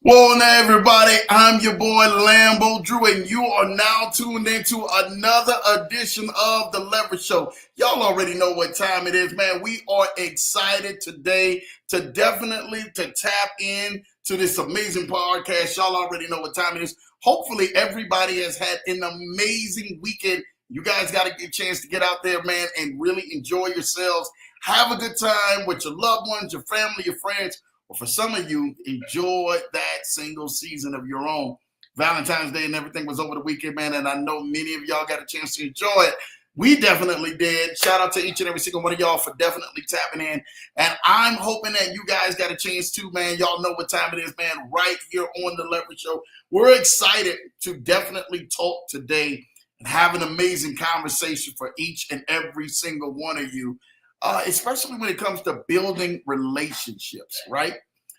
Well, now everybody, I'm your boy Lambo Drew, and you are now tuned into another edition of the Leverage Show. Y'all already know what time it is, man. We are excited today to tap in to this amazing podcast. Y'all already know what time it is. Hopefully, everybody has had an amazing weekend. You guys got to get a chance to get out there, man, and really enjoy yourselves. Have a good time with your loved ones, your family, your friends. For some of you, enjoy that single season of your own. Valentine's Day and everything was over the weekend, man, and I know many of y'all got a chance to enjoy it. We definitely did. Shout out to each and every single one of y'all for definitely tapping in. And I'm hoping that you guys got a chance too, man. Y'all know what time it is, man, right here on the Leverage Show. We're excited to definitely talk today and have an amazing conversation for each and every single one of you. Especially when it comes to building relationships, right?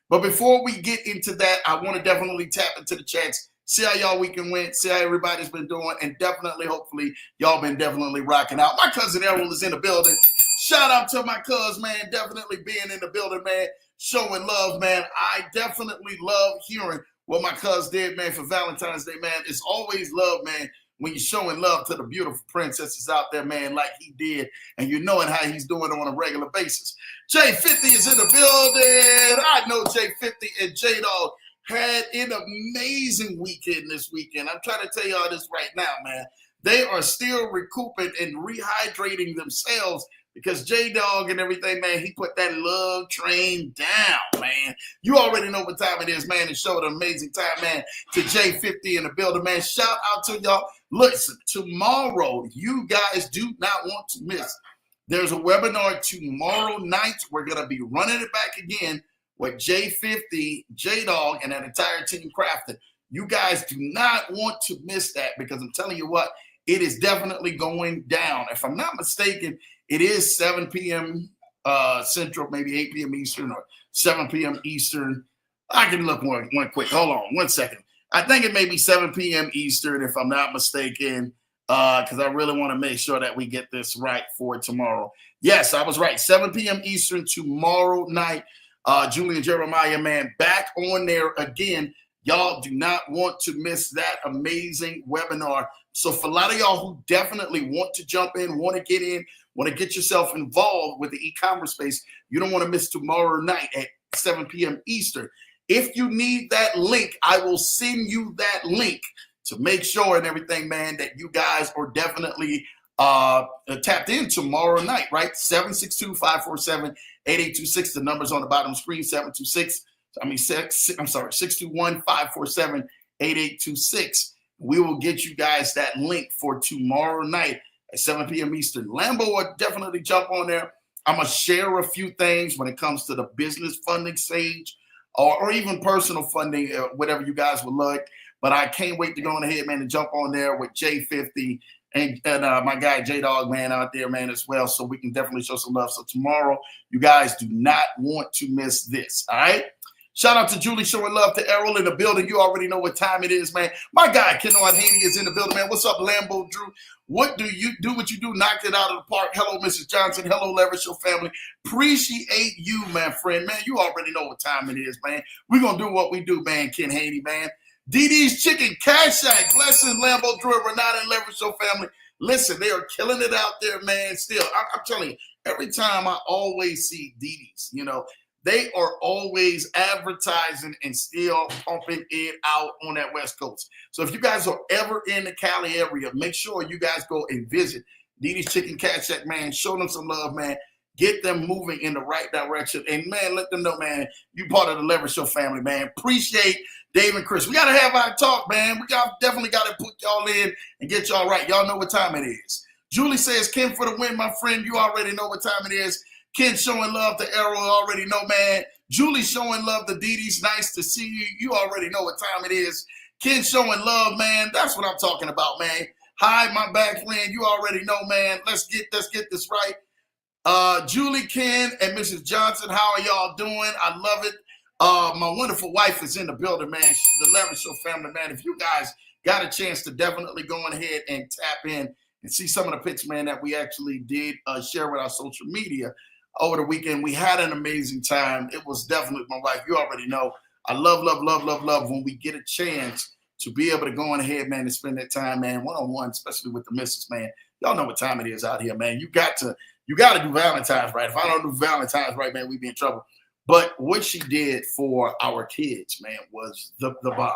But before we get into that, I want to definitely tap into the chats, see how y'all weekend went, see how everybody's been doing, and definitely, hopefully, y'all been definitely rocking out. My cousin Errol is in the building. Shout out to my cuz, man, definitely being in the building, man, showing love, man. I definitely love hearing what my cuz did, man, for Valentine's Day, man. It's always love, man, when you're showing love to the beautiful princesses out there, man, like he did, and you knowing how he's doing on a regular basis. J50 is in the building. I know J50 and J-Dog had an amazing weekend this weekend. I'm trying to tell y'all this right now, man. They are still recouping and rehydrating themselves because J-Dog and everything, man, he put that love train down, man. You already know what time it is, man. It showed an amazing time, man, to J50 in the building, man. Shout out to y'all. Listen, tomorrow, you guys do not want to miss. There's a webinar tomorrow night. We're going to be running it back again with J50, J-Dog, and that entire team crafted. You guys do not want to miss that because I'm telling you what, it is definitely going down. If I'm not mistaken, it is 7 p.m. Central, maybe 8 p.m. Eastern or 7 p.m. Eastern. I can look one quick. Hold on 1 second. I think it may be 7 p.m. Eastern, if I'm not mistaken, because I really want to make sure that we get this right for tomorrow. Yes, I was right. 7 p.m. Eastern tomorrow night. Julian Jeremiah, man, back on there again. Y'all do not want to miss that amazing webinar. So for a lot of y'all who definitely want to jump in, want to get in, want to get yourself involved with the e-commerce space, you don't want to miss tomorrow night at 7 p.m. Eastern. If you need that link, I will send you that link to make sure and everything, man, that you guys are definitely tapped in tomorrow night, right? 762-547-8826. The number's on the bottom of the screen, 621-547-8826. We will get you guys that link for tomorrow night at 7 p.m. Eastern. Lambo will definitely jump on there. I'm going to share a few things when it comes to the business funding stage or even personal funding, whatever you guys would like. But I can't wait to go on ahead, man, and jump on there with J50 and my guy J-Dog, man, out there, man, as well. So we can definitely show some love. So tomorrow, you guys do not want to miss this, all right? Shout out to Julie showing love to Errol in the building. You already know what time it is, man. My guy, Kennard Haney, is in the building, man. What's up, Lambo Drew? What do you do? What you do? Knocked it out of the park. Hello, Mrs. Johnson. Hello, Leverage Show family. Appreciate you, my friend, man. You already know what time it is, man. We're going to do what we do, man, Ken Haney, man. DD's Chicken, Cash Shack, Blessing, Lambo Drew, Renata, and Leverage Show family. Listen, they are killing it out there, man. Still, I'm telling you, every time I always see DD's, you know, they are always advertising and still pumping it out on that West Coast. So if you guys are ever in the Cali area, make sure you guys go and visit DD's Chicken Cash Shack, man. Show them some love, man. Get them moving in the right direction. And, man, let them know, man, you part of the Leverage Show family, man. Appreciate Dave and Chris. We got to have our talk, man. We definitely got to put y'all in and get y'all right. Y'all know what time it is. Julie says, Ken for the win, my friend. You already know what time it is. Ken showing love to Errol, already know, man. Julie showing love to Dee nice to see you. You already know what time it is. Ken showing love, man. That's what I'm talking about, man. Hi, my back friend. You already know, man. Let's get this right. Julie, Ken, and Mrs. Johnson, how are y'all doing? I love it. My wonderful wife is in the building, man. The Leverage Show family, man. If you guys got a chance to definitely go on ahead and tap in and see some of the pics, man, that we actually did share with our social media over the weekend. We had an amazing time. It was definitely my wife. You already know. I love when we get a chance to be able to go on ahead, man, and spend that time, man, one-on-one, especially with the missus, man. Y'all know what time it is out here, man. You got to do Valentine's right. If I don't do Valentine's right, man, we be in trouble. But what she did for our kids, man, was the bomb.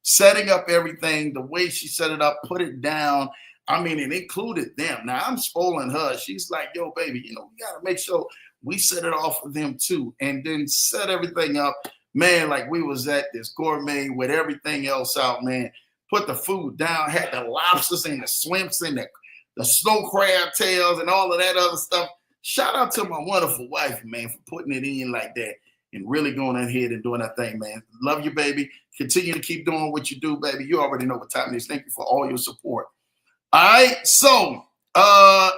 Setting up everything, the way she set it up, put it down. I mean, it included them. Now I'm spoiling her. She's like, yo, baby, we got to make sure we set it off for them too. And then set everything up, man, like we was at this gourmet with everything else out, man. Put the food down, had the lobsters and the swimps and the snow crab tails and all of that other stuff. Shout out to my wonderful wife, man, for putting it in like that and really going ahead and doing that thing, man. Love you, baby. Continue to keep doing what you do, baby. You already know what time it is. Thank you for all your support. All right, so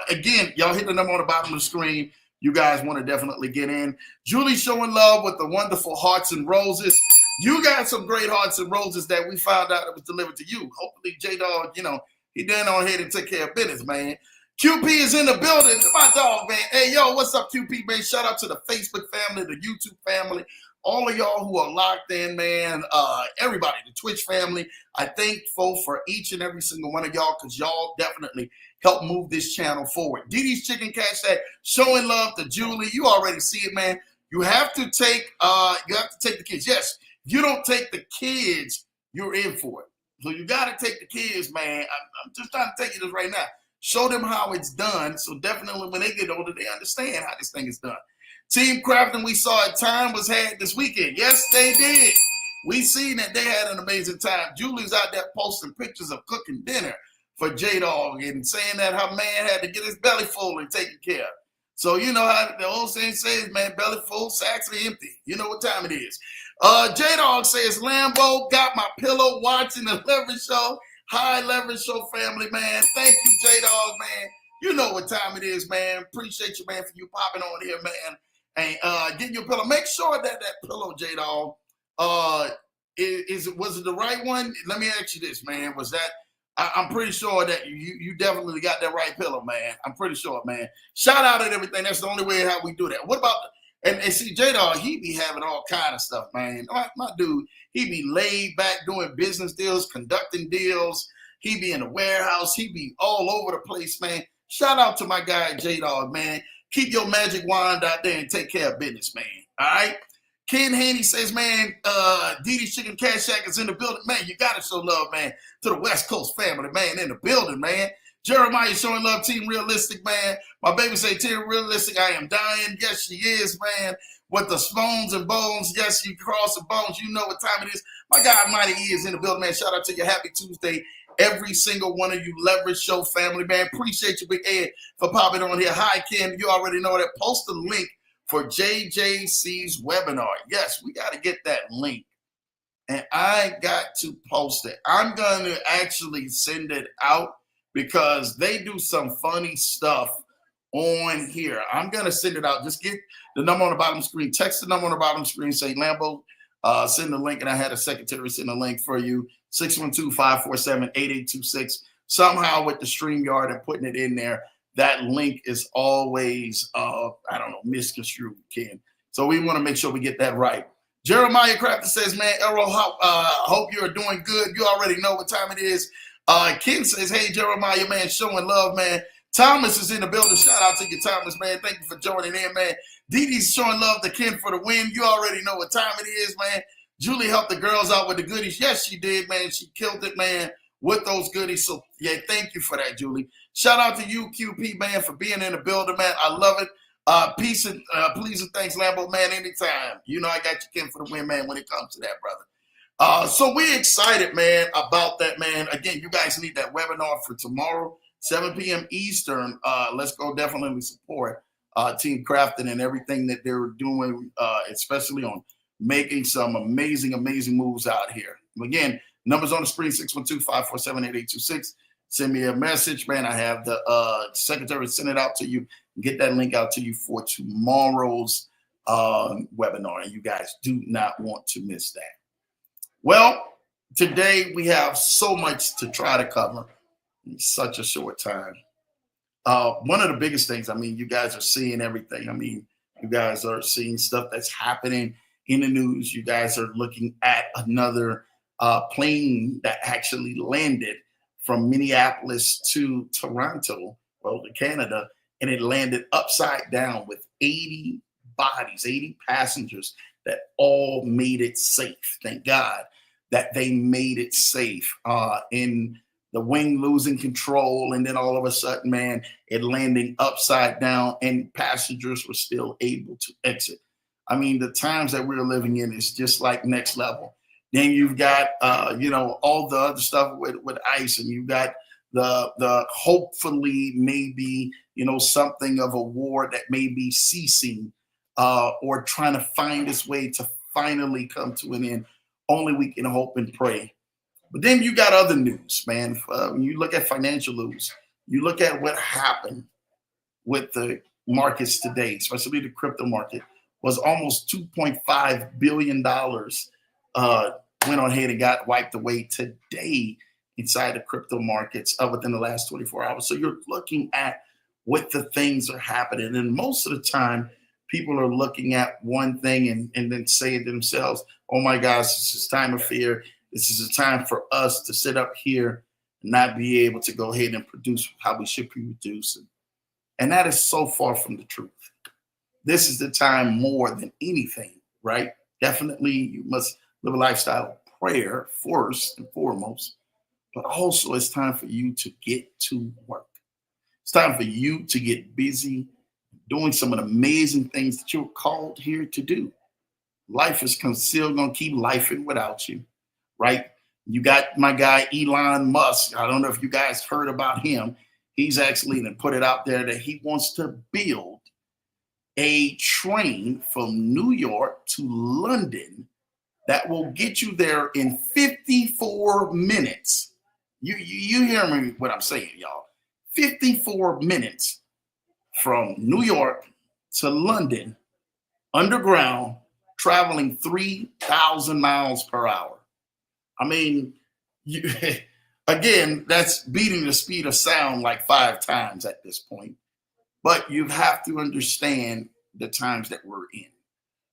again, y'all hit the number on the bottom of the screen. You guys want to definitely get in. Julie showing love with the wonderful hearts and roses. You got some great hearts and roses that we found out it was delivered to you. Hopefully, J-Dog, he done on ahead and took care of business, man. QP is in the building. My dog, man. Hey, yo, what's up, QP, man? Shout out to the Facebook family, the YouTube family, all of y'all who are locked in, man. Everybody, the Twitch family. I thankful for each and every single one of y'all because y'all definitely help move this channel forward. Didi's Chicken Cash Shack showing love to Julie. You already see it, man. You have to take the kids. Yes, if you don't take the kids, you're in for it. So you got to take the kids, man. I'm just trying to tell you this right now. Show them how it's done. So definitely when they get older, they understand how this thing is done. Team Crafting, we saw a time was had this weekend. Yes, they did. We seen that they had an amazing time. Julie's out there posting pictures of cooking dinner for J-Dog and saying that her man had to get his belly full and taken care of. So you know how the old saying says, man, belly full, sacks are empty. You know what time it is. J-Dog says, Lambo got my pillow watching the Leverage Show. Hi, Leverage Show family, man. Thank you, J-Dog, man. You know what time it is, man. Appreciate you, man, for you popping on here, man. And getting your pillow. Make sure that pillow, J-Dog, was it the right one? Let me ask you this, man. Was that, I'm pretty sure that you definitely got that right pillow, man. I'm pretty sure, man. Shout out and everything. That's the only way how we do that. What about, and see, J-Dog, he be having all kind of stuff, man. My dude, he be laid back doing business deals, conducting deals. He be in the warehouse. He be all over the place, man. Shout out to my guy, J-Dog, man. Keep your magic wand out there and take care of business, man. All right? Ken Haney says, man, Didi's Chicken Cash Shack is in the building. Man, you got to show love, man, to the West Coast family, man, in the building, man. Jeremiah showing love, Team Realistic, man. My baby say, Team Realistic, I am dying. Yes, she is, man. With the spoons and bones. Yes, she cross the bones. You know what time it is. My God, Mighty E is in the building, man. Shout out to you. Happy Tuesday. Every single one of you Leverage Show family, man. Appreciate you, Big Ed, for popping on here. Hi, Ken. You already know that. Post the link for JJC's webinar. Yes, we got to get that link. And I got to post it. I'm going to actually send it out because they do some funny stuff on here. I'm going to send it out. Just get the number on the bottom screen. Text the number on the bottom screen. Say, Lambo, send the link. And I had a secretary send a link for you. 612-547-8826. Somehow with the StreamYard and putting it in there, that link is always, misconstrued, Ken. So we want to make sure we get that right. Jeremiah Crafter says, man, Errol, hope you're doing good. You already know what time it is. Ken says, hey, Jeremiah, man, showing love, man. Thomas is in the building. Shout out to you, Thomas, man. Thank you for joining in, man. Didi's showing love to Ken for the win. You already know what time it is, man. Julie helped the girls out with the goodies. Yes, she did, man. She killed it, man, with those goodies. So, yeah, thank you for that, Julie. Shout out to you, QP, man, for being in the building, man. I love it. Peace and please and thanks, Lambo, man, anytime. You know I got you, Ken, for the win, man, when it comes to that, brother. So we're excited, man, about that, man. Again, you guys need that webinar for tomorrow, 7 p.m. Eastern. Let's go definitely support Team Crafting and everything that they're doing, especially on making some amazing, amazing moves out here. Again, numbers on the screen, 612-547-8826. Send me a message, man. I have the secretary send it out to you. Get that link out to you for tomorrow's webinar. And you guys do not want to miss that. Well, today we have so much to try to cover in such a short time. One of the biggest things, I mean, you guys are seeing everything. I mean, you guys are seeing stuff that's happening in the news, you guys are looking at another plane that actually landed from Minneapolis to Toronto, well, to Canada, and it landed upside down with 80 bodies, 80 passengers that all made it safe. Thank God that they made it safe. In the wing losing control, and then all of a sudden, man, it landing upside down, and passengers were still able to exit. I mean, the times that we're living in is just like next level. Then you've got, all the other stuff with ICE, and you've got the hopefully maybe something of a war that may be ceasing, or trying to find its way to finally come to an end. Only we can hope and pray. But then you got other news, man. When you look at financial news, you look at what happened with the markets today, especially the crypto market, was almost $2.5 billion went on ahead and got wiped away today inside the crypto markets within the last 24 hours. So you're looking at what the things are happening. And most of the time, people are looking at one thing and then saying to themselves, oh my gosh, this is time of fear. This is a time for us to sit up here and not be able to go ahead and produce how we should be producing. And that is so far from the truth. This is the time more than anything, right? Definitely you must live a lifestyle of prayer first and foremost, but also it's time for you to get to work. It's time for you to get busy doing some of the amazing things that you're called here to do. Life is still going to keep lifing without you, right? You got my guy, Elon Musk. I don't know if you guys heard about him. He's actually put it out there that he wants to build a train from New York to London that will get you there in 54 minutes. You hear me what I'm saying, y'all. 54 minutes from New York to London, underground, traveling 3,000 miles per hour. I mean, again, that's beating the speed of sound like 5 times at this point. But you have to understand the times that we're in.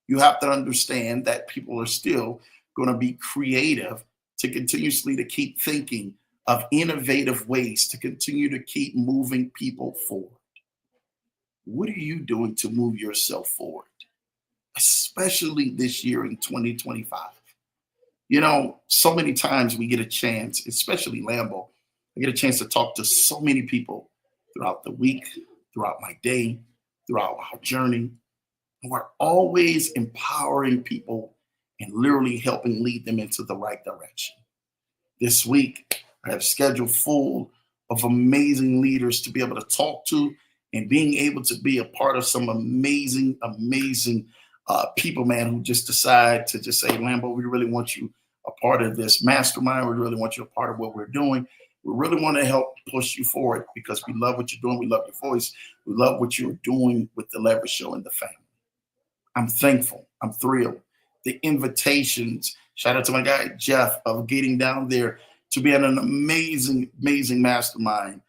You have to understand that people are still going to be creative to continuously to keep thinking of innovative ways to continue to keep moving people forward. What are you doing to move yourself forward, especially this year in 2025? So many times we get a chance, especially Lambo, I get a chance to talk to so many people throughout the week, throughout my day, throughout our journey. And we're always empowering people and literally helping lead them into the right direction. This week, I have scheduled full of amazing leaders to be able to talk to, and being able to be a part of some amazing people, man, who just decide to just say, Lambo, we really want you a part of this mastermind. We really want you a part of what we're doing. We really want to help push you forward because we love what you're doing. We love your voice. We love what you're doing with the Leverage Show and the family. I'm thankful. I'm thrilled. The invitations, shout out to my guy, Jeff, of getting down there to be at an amazing mastermind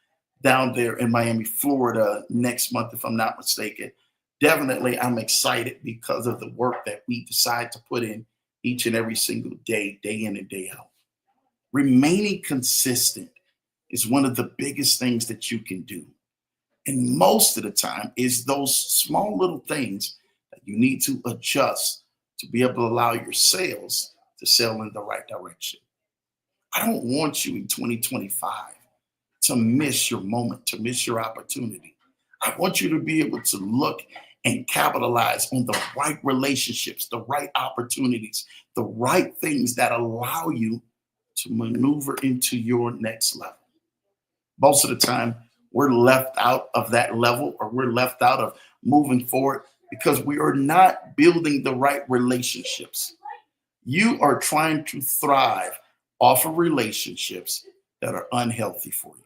down there in Miami, Florida next month, if I'm not mistaken. Definitely, I'm excited because of the work that we decide to put in each and every single day, day in and day out. Remaining consistent is one of the biggest things that you can do. And most of the time is those small little things that you need to adjust to be able to allow your sales to sail in the right direction. I don't want you in 2025 to miss your moment, to miss your opportunity. I want you to be able to look and capitalize on the right relationships, the right opportunities, the right things that allow you to maneuver into your next level. Most of the time, we're left out of that level, or we're left out of moving forward because we are not building the right relationships. You are trying to thrive off of relationships that are unhealthy for you.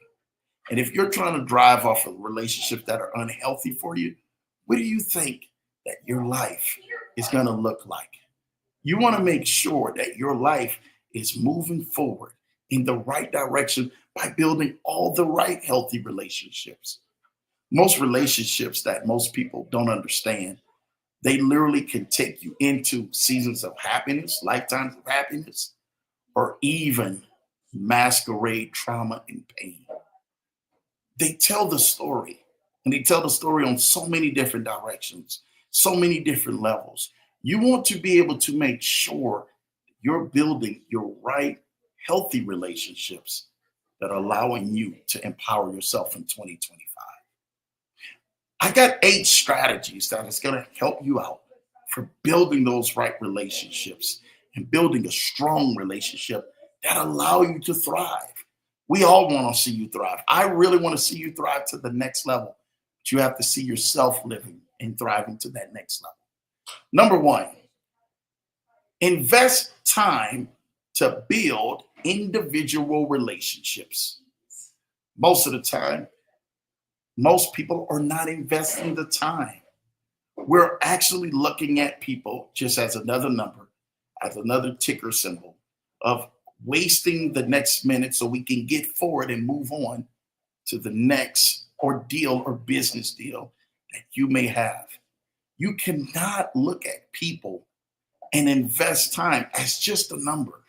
And if you're trying to drive off of relationships that are unhealthy for you, what do you think that your life is going to look like? You want to make sure that your life is moving forward in the right direction by building all the right healthy relationships. Most relationships that most people don't understand, They literally can take you into seasons of happiness, lifetimes of happiness, or even masquerade trauma and pain. They tell the story, and they tell the story on so many different directions, so many different levels. You want to be able to make sure you're building your right, healthy relationships that are allowing you to empower yourself in 2025. I got 8 strategies that is going to help you out for building those right relationships and building a strong relationship that allow you to thrive. We all want to see you thrive. I really want to see you thrive to the next level, but you have to see yourself living and thriving to that next level. Number 1, invest time to build individual relationships. Most of the time, most people are not investing the time. We're actually looking at people just as another number, as another ticker symbol of wasting the next minute so we can get forward and move on to the next ordeal or business deal that you may have. You cannot look at people and invest time as just a number.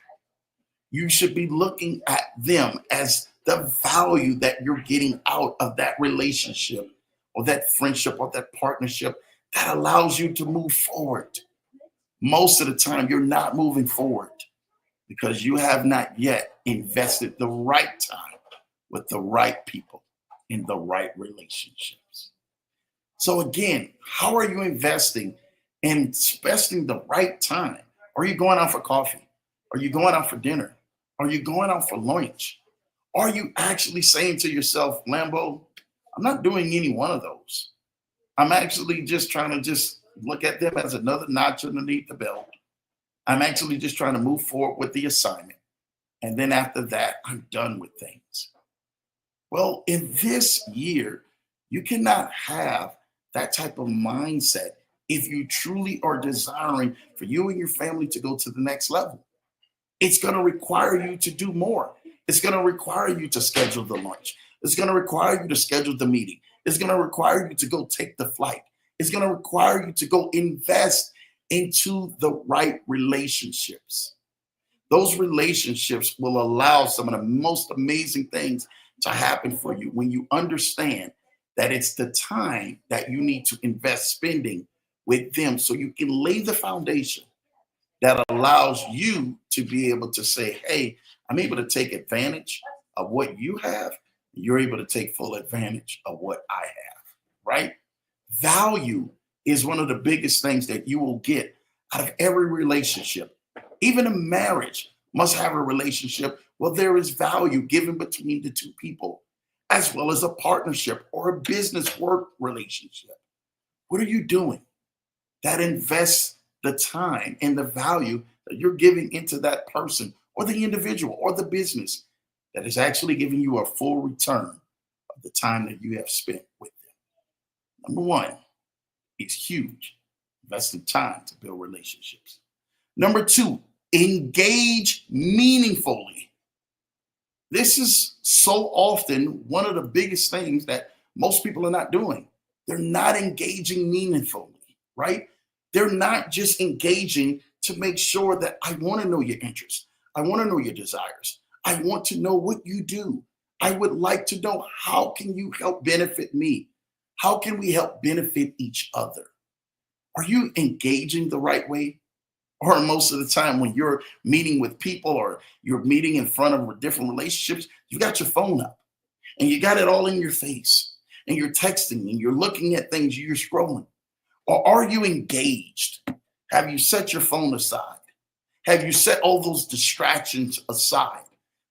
You should be looking at them as the value that you're getting out of that relationship or that friendship or that partnership that allows you to move forward. Most of the time, you're not moving forward because you have not yet invested the right time with the right people in the right relationships. So again, how are you investing and investing the right time? Are you going out for coffee? Are you going out for dinner? Are you going out for lunch? Are you actually saying to yourself, Lambo, I'm not doing any one of those. I'm actually just trying to just look at them as another notch underneath the belt. I'm actually just trying to move forward with the assignment. And then after that, I'm done with things. Well, in this year, you cannot have that type of mindset if you truly are desiring for you and your family to go to the next level. It's going to require you to do more. It's going to require you to schedule the lunch. It's going to require you to schedule the meeting. It's going to require you to go take the flight. It's going to require you to go invest into the right relationships. Those relationships will allow some of the most amazing things to happen for you when you understand that it's the time that you need to invest spending with them so you can lay the foundation that allows you to be able to say, hey, I'm able to take advantage of what you have. You're able to take full advantage of what I have, right? Value is one of the biggest things that you will get out of every relationship. Even a marriage must have a relationship where there is value given between the two people, as well as a partnership or a business work relationship. What are you doing that invests the time and the value that you're giving into that person or the individual or the business that is actually giving you a full return of the time that you have spent with them? Number 1 is huge. Investing time to build relationships. Number 2, engage meaningfully. This is so often one of the biggest things that most people are not doing. They're not engaging meaningfully, right? They're not just engaging to make sure that I want to know your interests. I want to know your desires. I want to know what you do. I would like to know, how can you help benefit me? How can we help benefit each other? Are you engaging the right way? Or most of the time when you're meeting with people or you're meeting in front of different relationships, you got your phone up and you got it all in your face and you're texting and you're looking at things, you're scrolling. Or are you engaged? Have you set your phone aside? Have you set all those distractions aside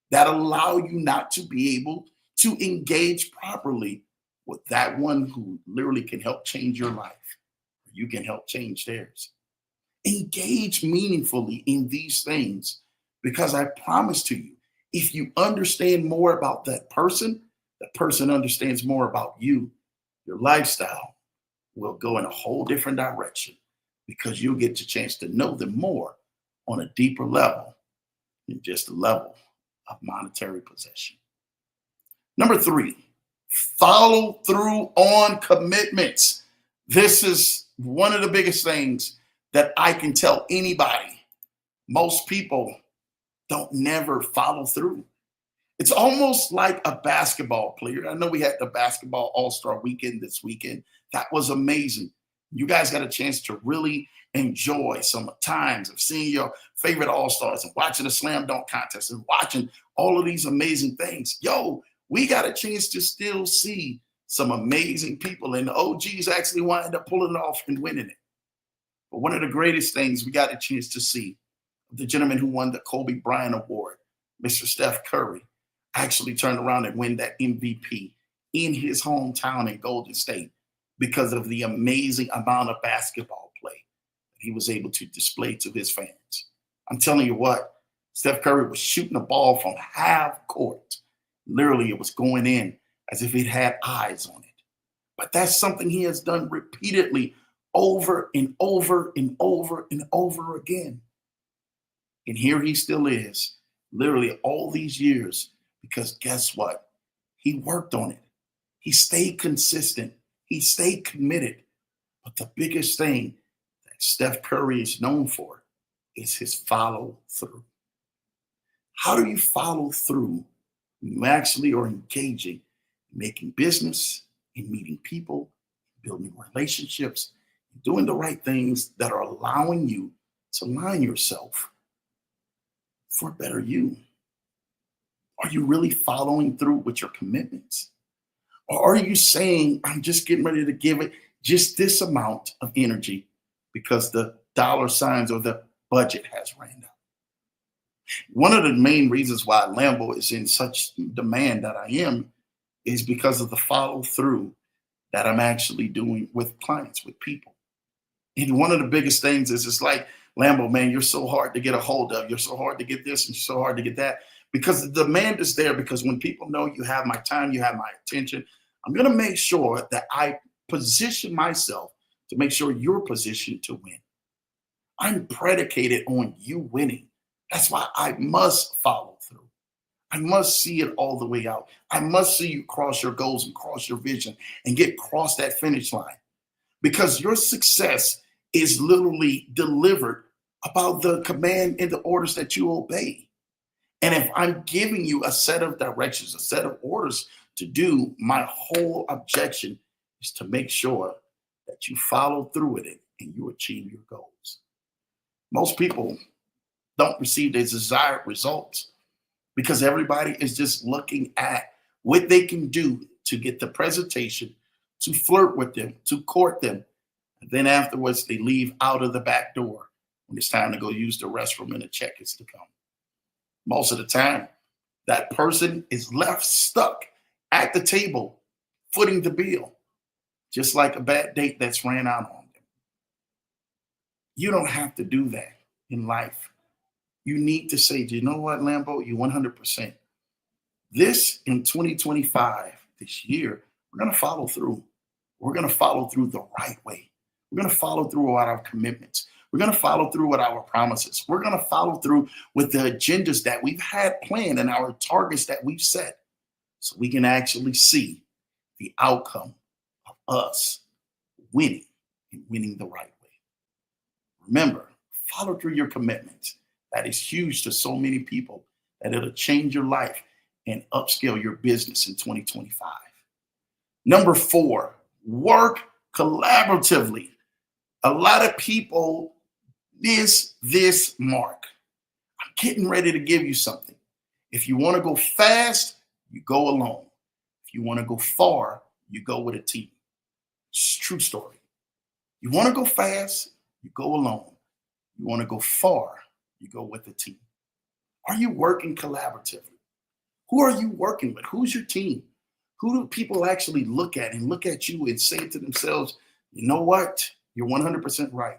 that allow you not to be able to engage properly with that one who literally can help change your life? You can help change theirs. Engage meaningfully in these things, because I promise to you, if you understand more about that person understands more about you, your lifestyle will go in a whole different direction because you'll get the chance to know them more on a deeper level than just a level of monetary possession. Number 3, follow through on commitments. This is one of the biggest things that I can tell anybody, most people don't never follow through. It's almost like a basketball player. I know we had the basketball all-star weekend this weekend. That was amazing. You guys got a chance to really enjoy some times of seeing your favorite all-stars and watching the slam dunk contest and watching all of these amazing things. Yo, we got a chance to still see some amazing people, and the OGs actually wind up pulling it off and winning it. But one of the greatest things we got a chance to see, the gentleman who won the Kobe Bryant Award, Mr. Steph Curry, actually turned around and win that MVP in his hometown in Golden State because of the amazing amount of basketball play that he was able to display to his fans. I'm telling you what, Steph Curry was shooting the ball from half court. Literally, it was going in as if it had eyes on it. But that's something he has done repeatedly over and over and over and over again. And here he still is, literally all these years, because guess what? He worked on it. He stayed consistent. He stayed committed. But the biggest thing that Steph Curry is known for is his follow through. How do you follow through when you actually are engaging, making business, in meeting people, building relationships, doing the right things that are allowing you to align yourself for a better you? Are you really following through with your commitments? Or are you saying, I'm just getting ready to give it just this amount of energy because the dollar signs or the budget has ran out? One of the main reasons why Lambo is in such demand that I am is because of the follow through that I'm actually doing with clients, with people. And one of the biggest things is it's like, Lambo, man, you're so hard to get a hold of. You're so hard to get this and so hard to get that. Because the demand is there, because when people know you have my time, you have my attention, I'm going to make sure that I position myself to make sure you're positioned to win. I'm predicated on you winning. That's why I must follow through. I must see it all the way out. I must see you cross your goals and cross your vision and get across that finish line. Because your success is literally delivered about the command and the orders that you obey. And if I'm giving you a set of directions, a set of orders to do, my whole objection is to make sure that you follow through with it and you achieve your goals. Most people don't receive their desired results because everybody is just looking at what they can do to get the presentation, to flirt with them, to court them. And then afterwards, they leave out of the back door when it's time to go use the restroom and the check is to come. Most of the time, that person is left stuck at the table, footing the bill, just like a bad date that's ran out on them. You don't have to do that in life. You need to say, do you know what, Lambo? You 100%. This in 2025, this year, we're going to follow through. We're going to follow through the right way. We're going to follow through with our commitments. We're going to follow through with our promises. We're going to follow through with the agendas that we've had planned and our targets that we've set so we can actually see the outcome of us winning and winning the right way. Remember, follow through your commitments. That is huge to so many people that it'll change your life and upscale your business in 2025. Number 4, work collaboratively. A lot of people miss this mark. I'm getting ready to give you something. If you want to go fast, you go alone. If you want to go far, you go with a team. It's a true story. You want to go fast, you go alone. You want to go far, you go with a team. Are you working collaboratively? Who are you working with? Who's your team? Who do people actually look at and look at you and say to themselves, you know what? You're 100% right.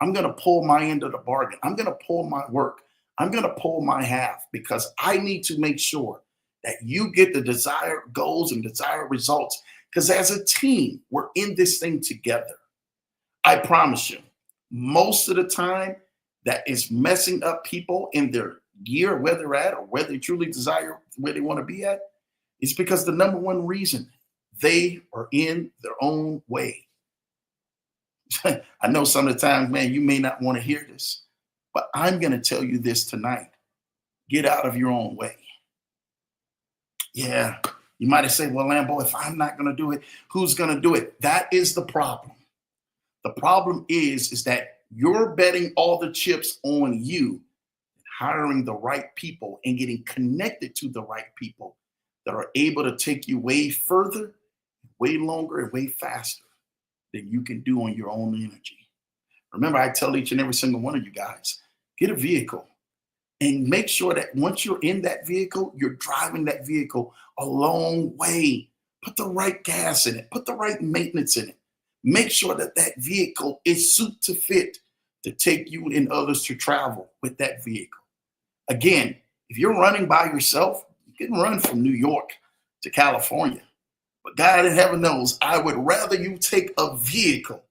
I'm going to pull my end of the bargain. I'm going to pull my work. I'm going to pull my half because I need to make sure that you get the desired goals and desired results. Because as a team, we're in this thing together. I promise you, most of the time that is messing up people in their year, where they're at, or where they truly desire where they want to be at, is because the number one reason they are in their own way. I know some of the times, man, you may not want to hear this, but I'm going to tell you this tonight. Get out of your own way. Yeah, you might have said, well, Lambo, if I'm not going to do it, who's going to do it? That is the problem. The problem is that you're betting all the chips on you, hiring the right people and getting connected to the right people that are able to take you way further, way longer, and way faster than you can do on your own energy. Remember, I tell each and every single one of you guys, get a vehicle and make sure that once you're in that vehicle, you're driving that vehicle a long way. Put the right gas in it, put the right maintenance in it. Make sure that that vehicle is suit to fit to take you and others to travel with that vehicle. Again, if you're running by yourself, you can run from New York to California. But God in heaven knows, I would rather you take a vehicle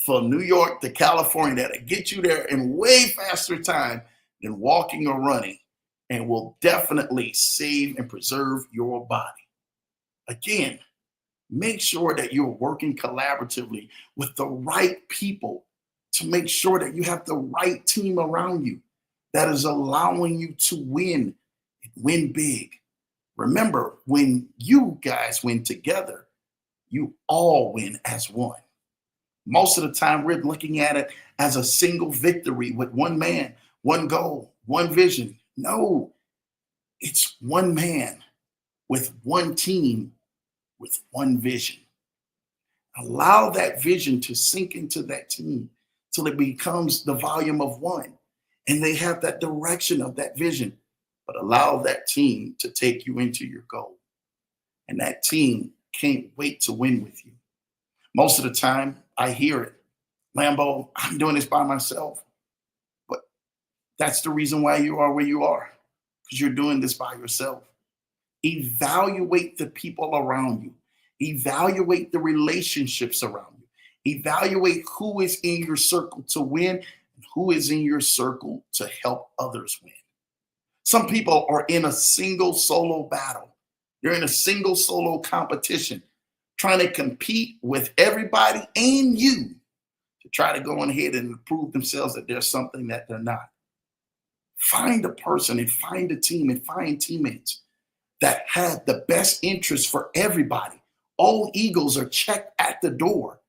from New York to California that'll get you there in way faster time than walking or running, and will definitely save and preserve your body. Again, make sure that you're working collaboratively with the right people to make sure that you have the right team around you that is allowing you to win and win big. Remember, when you guys win together, you all win as one. Most of the time, we're looking at it as a single victory with one man, one goal, one vision. No, it's one man with one team with one vision. Allow that vision to sink into that team till it becomes the volume of one. And they have that direction of that vision, but allow that team to take you into your goal. And that team can't wait to win with you. Most of the time, I hear it. Lambo, I'm doing this by myself. But that's the reason why you are where you are, because you're doing this by yourself. Evaluate the people around you. Evaluate the relationships around you. Evaluate who is in your circle to win and who is in your circle to help others win. Some people are in a single solo battle. They're in a single solo competition, trying to compete with everybody and you to try to go on ahead and prove themselves that they're something that they're not. Find a person and find a team and find teammates that have the best interest for everybody. All egos are checked at the door,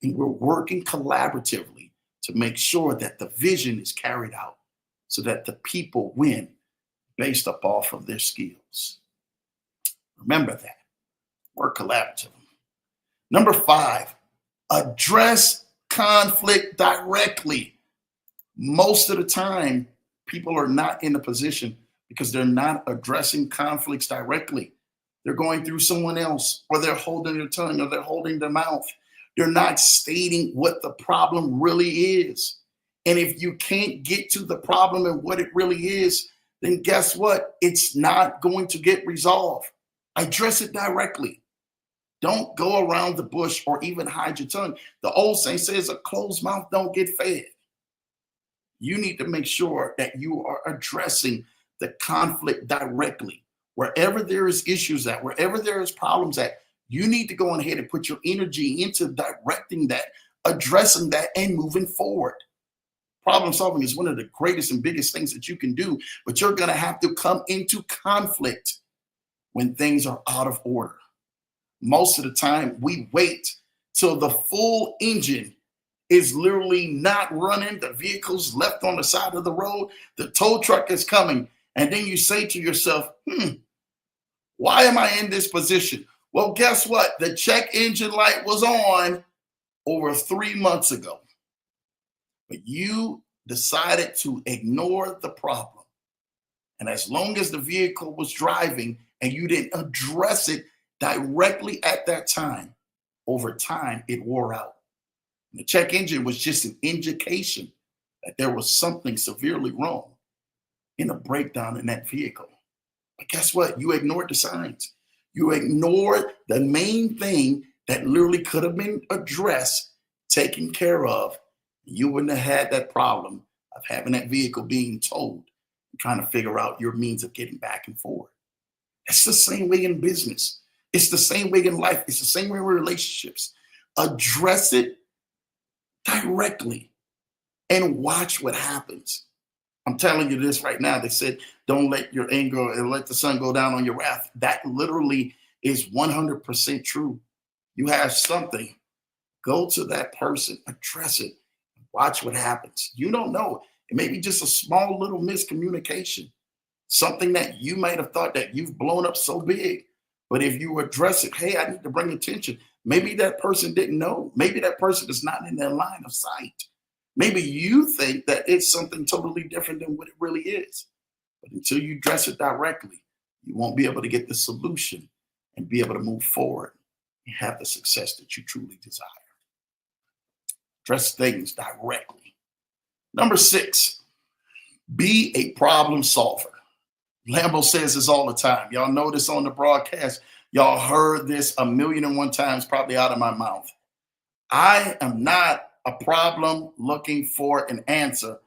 and we're working collaboratively to make sure that the vision is carried out so that the people win based up off of their skills. Remember that. Work collaboratively. Number 5, address conflict directly. Most of the time, people are not in a position because they're not addressing conflicts directly. They're going through someone else, or they're holding their tongue, or they're holding their mouth. They're not stating what the problem really is. And if you can't get to the problem and what it really is, then guess what? It's not going to get resolved. Address it directly. Don't go around the bush or even hide your tongue. The old saying says a closed mouth don't get fed. You need to make sure that you are addressing the conflict directly. Wherever there is issues at, wherever there is problems at, you need to go on ahead and put your energy into directing that, addressing that, and moving forward. Problem solving is one of the greatest and biggest things that you can do, but you're going to have to come into conflict when things are out of order. Most of the time, we wait till the full engine is literally not running, the vehicle's left on the side of the road, the tow truck is coming, and then you say to yourself, why am I in this position? Well, guess what? The check engine light was on over 3 months ago. But you decided to ignore the problem. And as long as the vehicle was driving and you didn't address it directly at that time, over time, it wore out. And the check engine was just an indication that there was something severely wrong in a breakdown in that vehicle. But guess what? You ignored the signs. You ignored the main thing that literally could have been addressed, taken care of. You wouldn't have had that problem of having that vehicle being towed and trying to figure out your means of getting back and forth. It's the same way in business. It's the same way in life. It's the same way in relationships. Address it directly and watch what happens. I'm telling you this right now. They said, don't let your anger and let the sun go down on your wrath. That literally is 100% true. You have something, go to that person, address it, watch what happens. You don't know. It may be just a small little miscommunication, something that you might have thought that you've blown up so big. But if you address it, hey, I need to bring attention. Maybe that person didn't know. Maybe that person is not in their line of sight. Maybe you think that it's something totally different than what it really is. But until you address it directly, you won't be able to get the solution and be able to move forward and have the success that you truly desire. Address things directly. Number 6, be a problem solver. Lambo says this all the time. Y'all know this on the broadcast. Y'all heard this 1,000,001 times probably out of my mouth. I am not a problem looking for an answer.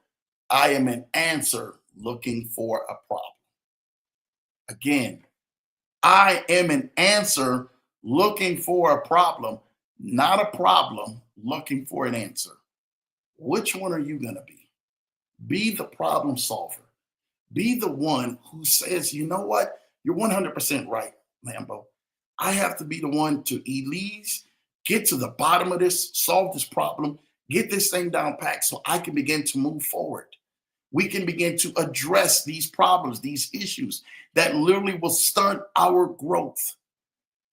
I am an answer looking for a problem. Again, I am an answer looking for a problem, not a problem looking for an answer. Which one are you going to be? Be the problem solver. Be the one who says, you know what? You're 100% right, Lambo. I have to be the one to at least get to the bottom of this, solve this problem, get this thing down packed so I can begin to move forward. We can begin to address these problems, these issues that literally will stunt our growth.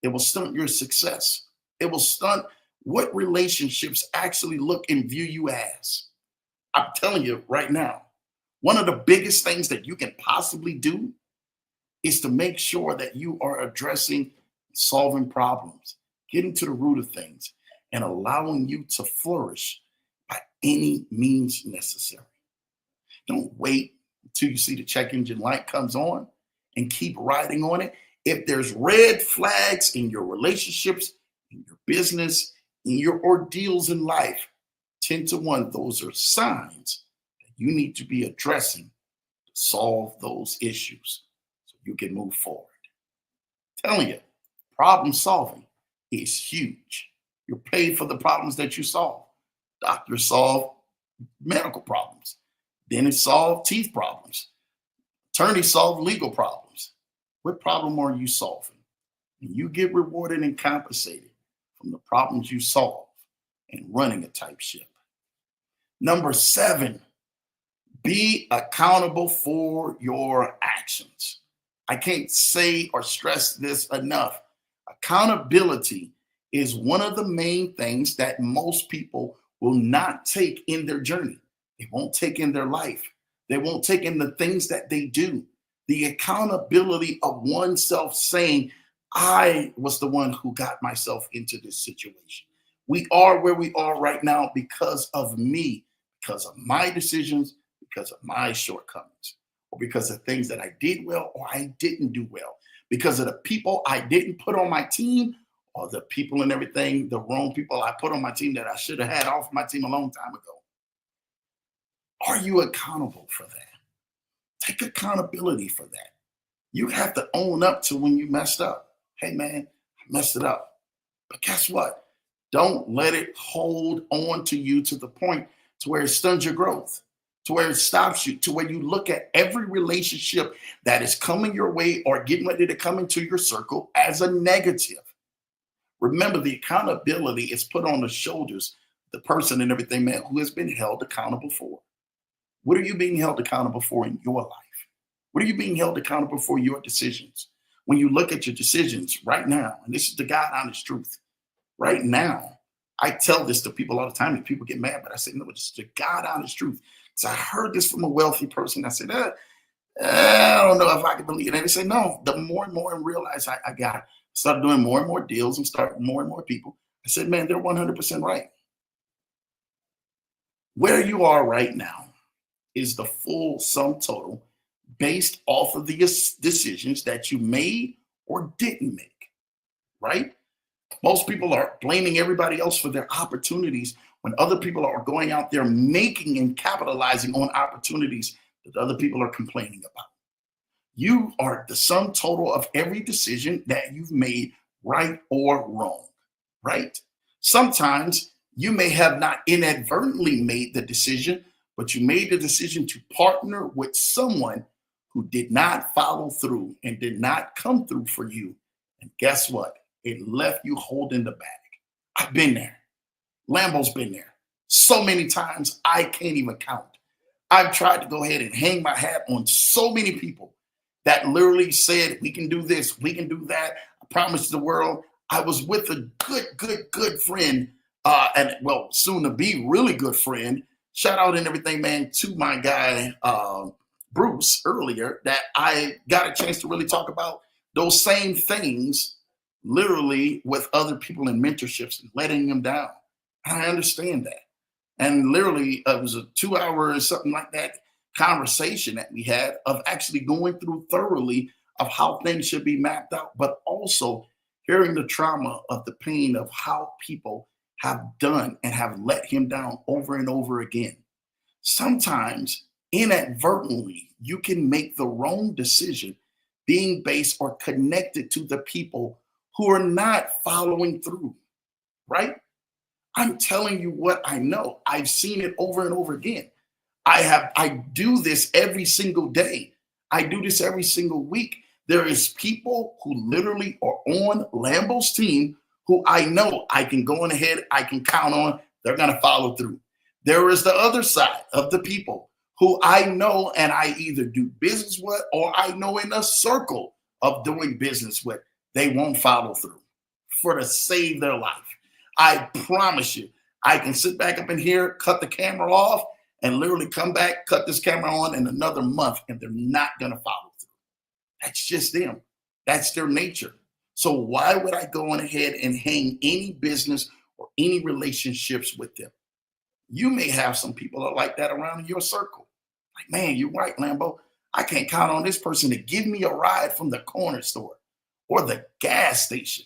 It will stunt your success. It will stunt what relationships actually look and view you as. I'm telling you right now, one of the biggest things that you can possibly do is to make sure that you are addressing, solving problems, getting to the root of things, and allowing you to flourish by any means necessary. Don't wait until you see the check engine light comes on and keep riding on it. If there's red flags in your relationships, in your business, in your ordeals in life, 10 to 1, those are signs that you need to be addressing to solve those issues so you can move forward. I'm telling you, problem solving is huge. You're paid for the problems that you solve. Doctors solve medical problems. Dentists solve teeth problems. Attorneys solve legal problems. What problem are you solving? And you get rewarded and compensated from the problems you solve and running a type ship. Number 7, be accountable for your actions. I can't say or stress this enough. Accountability is one of the main things that most people will not take in their journey. They won't take in their life. They won't take in the things that they do. The accountability of oneself saying, I was the one who got myself into this situation. We are where we are right now because of me, because of my decisions, because of my shortcomings, or because of things that I did well or I didn't do well, because of the people I didn't put on my team or the people and everything, the wrong people I put on my team that I should have had off my team a long time ago. Are you accountable for that? Take accountability for that. You have to own up to when you messed up. Hey, man, I messed it up. But guess what? Don't let it hold on to you to the point to where it stuns your growth, to where it stops you, to where you look at every relationship that is coming your way or getting ready to come into your circle as a negative. Remember, the accountability is put on the shoulders of the person and everything, man, who has been held accountable for. What are you being held accountable for in your life? What are you being held accountable for your decisions? When you look at your decisions right now, and this is the God honest truth, right now, I tell this to people all the time and people get mad, but I say, no, it's the God honest truth. So I heard this from a wealthy person. I said, I don't know if I can believe it. And they say, no, the more and more I realize I got it. Started doing more and more deals and start more and more people. I said, man, they're 100% right. Where you are right now is the full sum total based off of the decisions that you made or didn't make, right? Most people are blaming everybody else for their opportunities when other people are going out there making and capitalizing on opportunities that other people are complaining about. You are the sum total of every decision that you've made, right or wrong, right? Sometimes You may have not inadvertently made the decision, but you made the decision to partner with someone who did not follow through and did not come through for you. And guess what? It left you holding the bag. I've been there. Lambo's been there so many times, I can't even count. I've tried to go ahead and hang my hat on so many people that literally said, we can do this, we can do that. I promise the world. I was with a good friend, and well, soon to be really good friend. Shout out and everything, man, to my guy, Bruce, earlier, that I got a chance to really talk about those same things literally with other people in mentorships and letting them down. I understand that. And literally, it was a 2 hour or something like that conversation that we had of actually going through thoroughly of how things should be mapped out, but also hearing the trauma of the pain of how people have done and have let him down over and over again. Sometimes inadvertently, you can make the wrong decision being based or connected to the people who are not following through, right? I'm telling you what I know. I've seen it over and over again. I do this every single day. I do this every single week. There is people who literally are on Lambo's team who I know I can go on ahead, I can count on, they're going to follow through. There is the other side of the people who I know and I either do business with or I know in a circle of doing business with, they won't follow through for to save their life. I promise you, I can sit back up in here, cut the camera off, and literally come back, cut this camera on in another month, and they're not going to follow through. That's just them. That's their nature. So why would I go on ahead and hang any business or any relationships with them? You may have some people that are like that around in your circle. Like, man, you're right, Lambo. I can't count on this person to give me a ride from the corner store or the gas station.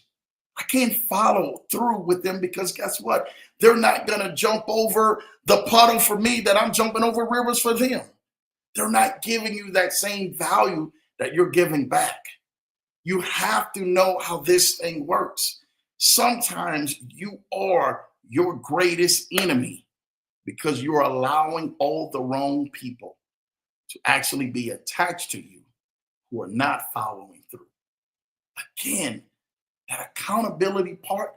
I can't follow through with them because guess what? They're not going to jump over the puddle for me that I'm jumping over rivers for them. They're not giving you that same value that you're giving back. You have to know how this thing works. Sometimes you are your greatest enemy because you're allowing all the wrong people to actually be attached to you who are not following through. Again, that accountability part,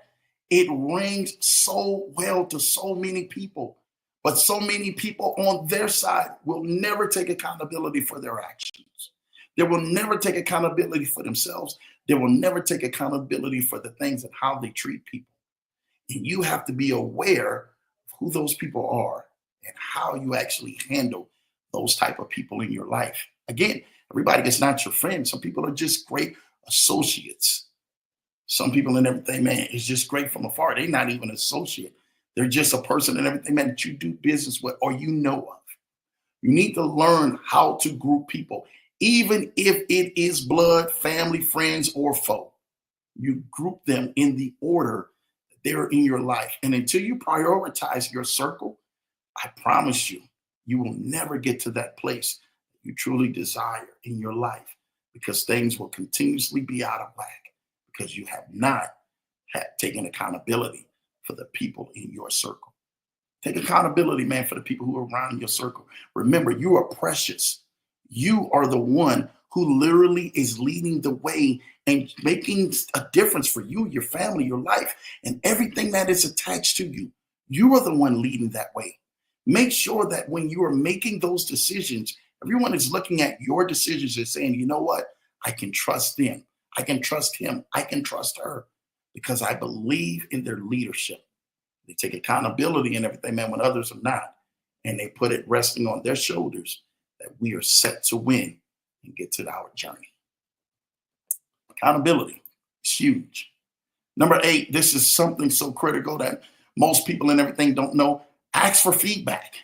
it rings so well to so many people, but so many people on their side will never take accountability for their actions. They will never take accountability for themselves. They will never take accountability for the things and how they treat people. And you have to be aware of who those people are and how you actually handle those type of people in your life. Again, everybody is not your friend. Some people are just great associates. Some people and everything, man, is just great from afar. They're not even an associate. They're just a person and everything, man, that you do business with or you know of. You need to learn how to group people, even if it is blood, family, friends, or foe. You group them in the order that they're in your life. And until you prioritize your circle, I promise you, you will never get to that place you truly desire in your life because things will continuously be out of whack because you have not taken accountability for the people in your circle. Take accountability, man, for the people who are around your circle. Remember, you are precious. You are the one who literally is leading the way and making a difference for you, your family, your life, and everything that is attached to you. You are the one leading that way. Make sure that when you are making those decisions, everyone is looking at your decisions and saying, you know what? I can trust them. I can trust him. I can trust her because I believe in their leadership. They take accountability and everything, man, when others are not. And they put it resting on their shoulders that we are set to win and get to our journey. Accountability is huge. Number 8, this is something so critical that most people and everything don't know. Ask for feedback,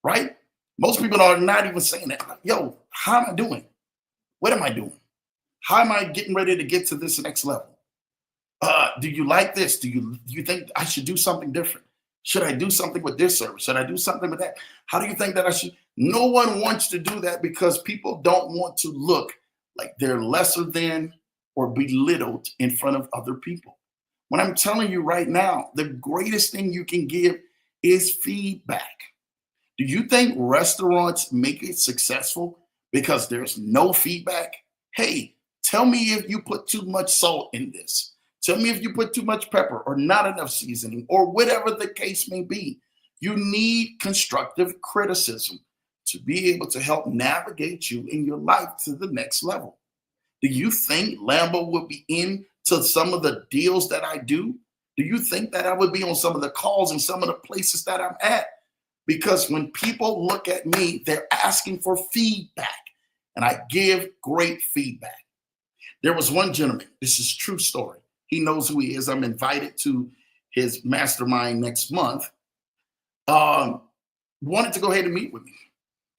right? Most people are not even saying that. Like, yo, how am I doing? What am I doing? How am I getting ready to get to this next level? Do you like this? Do you think I should do something different? Should I do something with this service? Should I do something with that? How do you think that I should? No one wants to do that because people don't want to look like they're lesser than or belittled in front of other people. When I'm telling you right now, the greatest thing you can give is feedback. Do you think restaurants make it successful because there's no feedback? Hey, tell me if you put too much salt in this. Tell me if you put too much pepper or not enough seasoning or whatever the case may be. You need constructive criticism to be able to help navigate you in your life to the next level. Do you think Lambo would be into some of the deals that I do? Do you think that I would be on some of the calls and some of the places that I'm at? Because when people look at me, they're asking for feedback, and I give great feedback. There was one gentleman, this is true story. He knows who he is. I'm invited to his mastermind next month. Um, Wanted to go ahead and meet with me.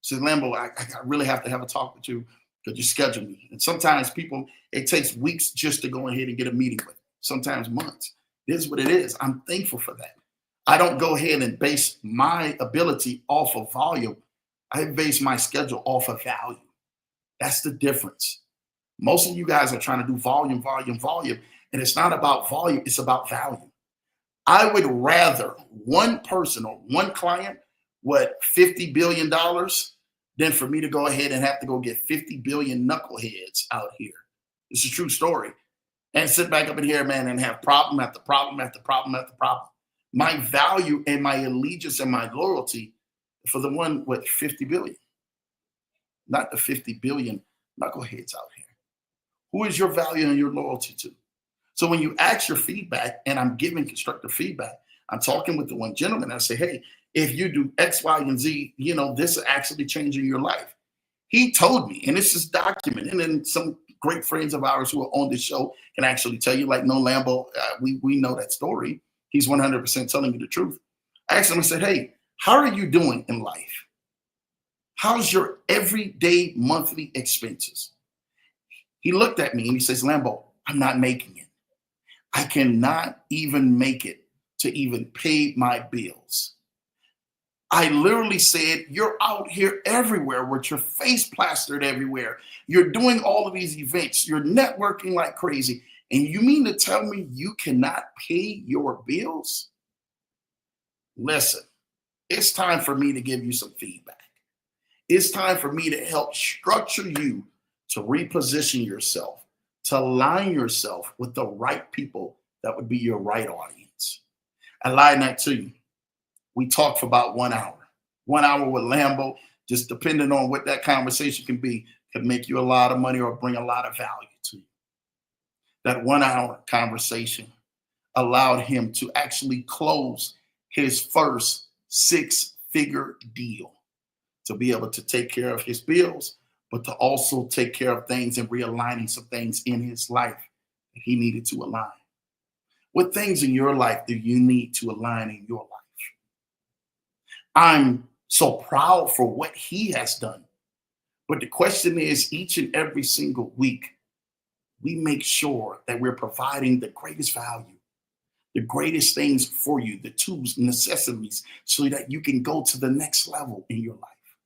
Said, Lambo, I really have to have a talk with you. Could you schedule me? And sometimes people, it takes weeks just to go ahead and get a meeting with, sometimes months. It is what it is. I'm thankful for that. I don't go ahead and base my ability off of volume. I base my schedule off of value. That's the difference. Most of you guys are trying to do volume, volume, volume, and it's not about volume, it's about value. I would rather one person or one client with $50 billion dollars than for me to go ahead and have to go get 50 billion knuckleheads out here. It's a true story. And sit back up in here, man, and have problem after problem after problem after problem. My value and my allegiance and my loyalty for the one with 50 billion, not the 50 billion knuckleheads out here. Who is your value and your loyalty to? So when you ask your feedback, and I'm giving constructive feedback, I'm talking with the one gentleman. I say, hey, if you do X, Y, and Z, this is actually changing your life. He told me, and this is documented, and then some great friends of ours who are on this show can actually tell you, like, no, Lambo, we know that story. He's 100% telling you the truth. I asked him, I said, hey, how are you doing in life? How's your everyday monthly expenses? He looked at me and he says, Lambo, I'm not making it. I cannot even make it to even pay my bills. I literally said, you're out here everywhere with your face plastered everywhere. You're doing all of these events. You're networking like crazy. And you mean to tell me you cannot pay your bills? Listen, it's time for me to give you some feedback. It's time for me to help structure you to reposition yourself, to align yourself with the right people that would be your right audience. I lied that to you. We talked for about 1 hour. 1 hour with Lambo, just depending on what that conversation can be, could make you a lot of money or bring a lot of value to you. That 1 hour conversation allowed him to actually close his first 6-figure deal, to be able to take care of his bills, but to also take care of things and realigning some things in his life that he needed to align. What things in your life do you need to align in your life? I'm so proud for what he has done. But the question is, each and every single week, we make sure that we're providing the greatest value, the greatest things for you, the tools, necessities, so that you can go to the next level in your life.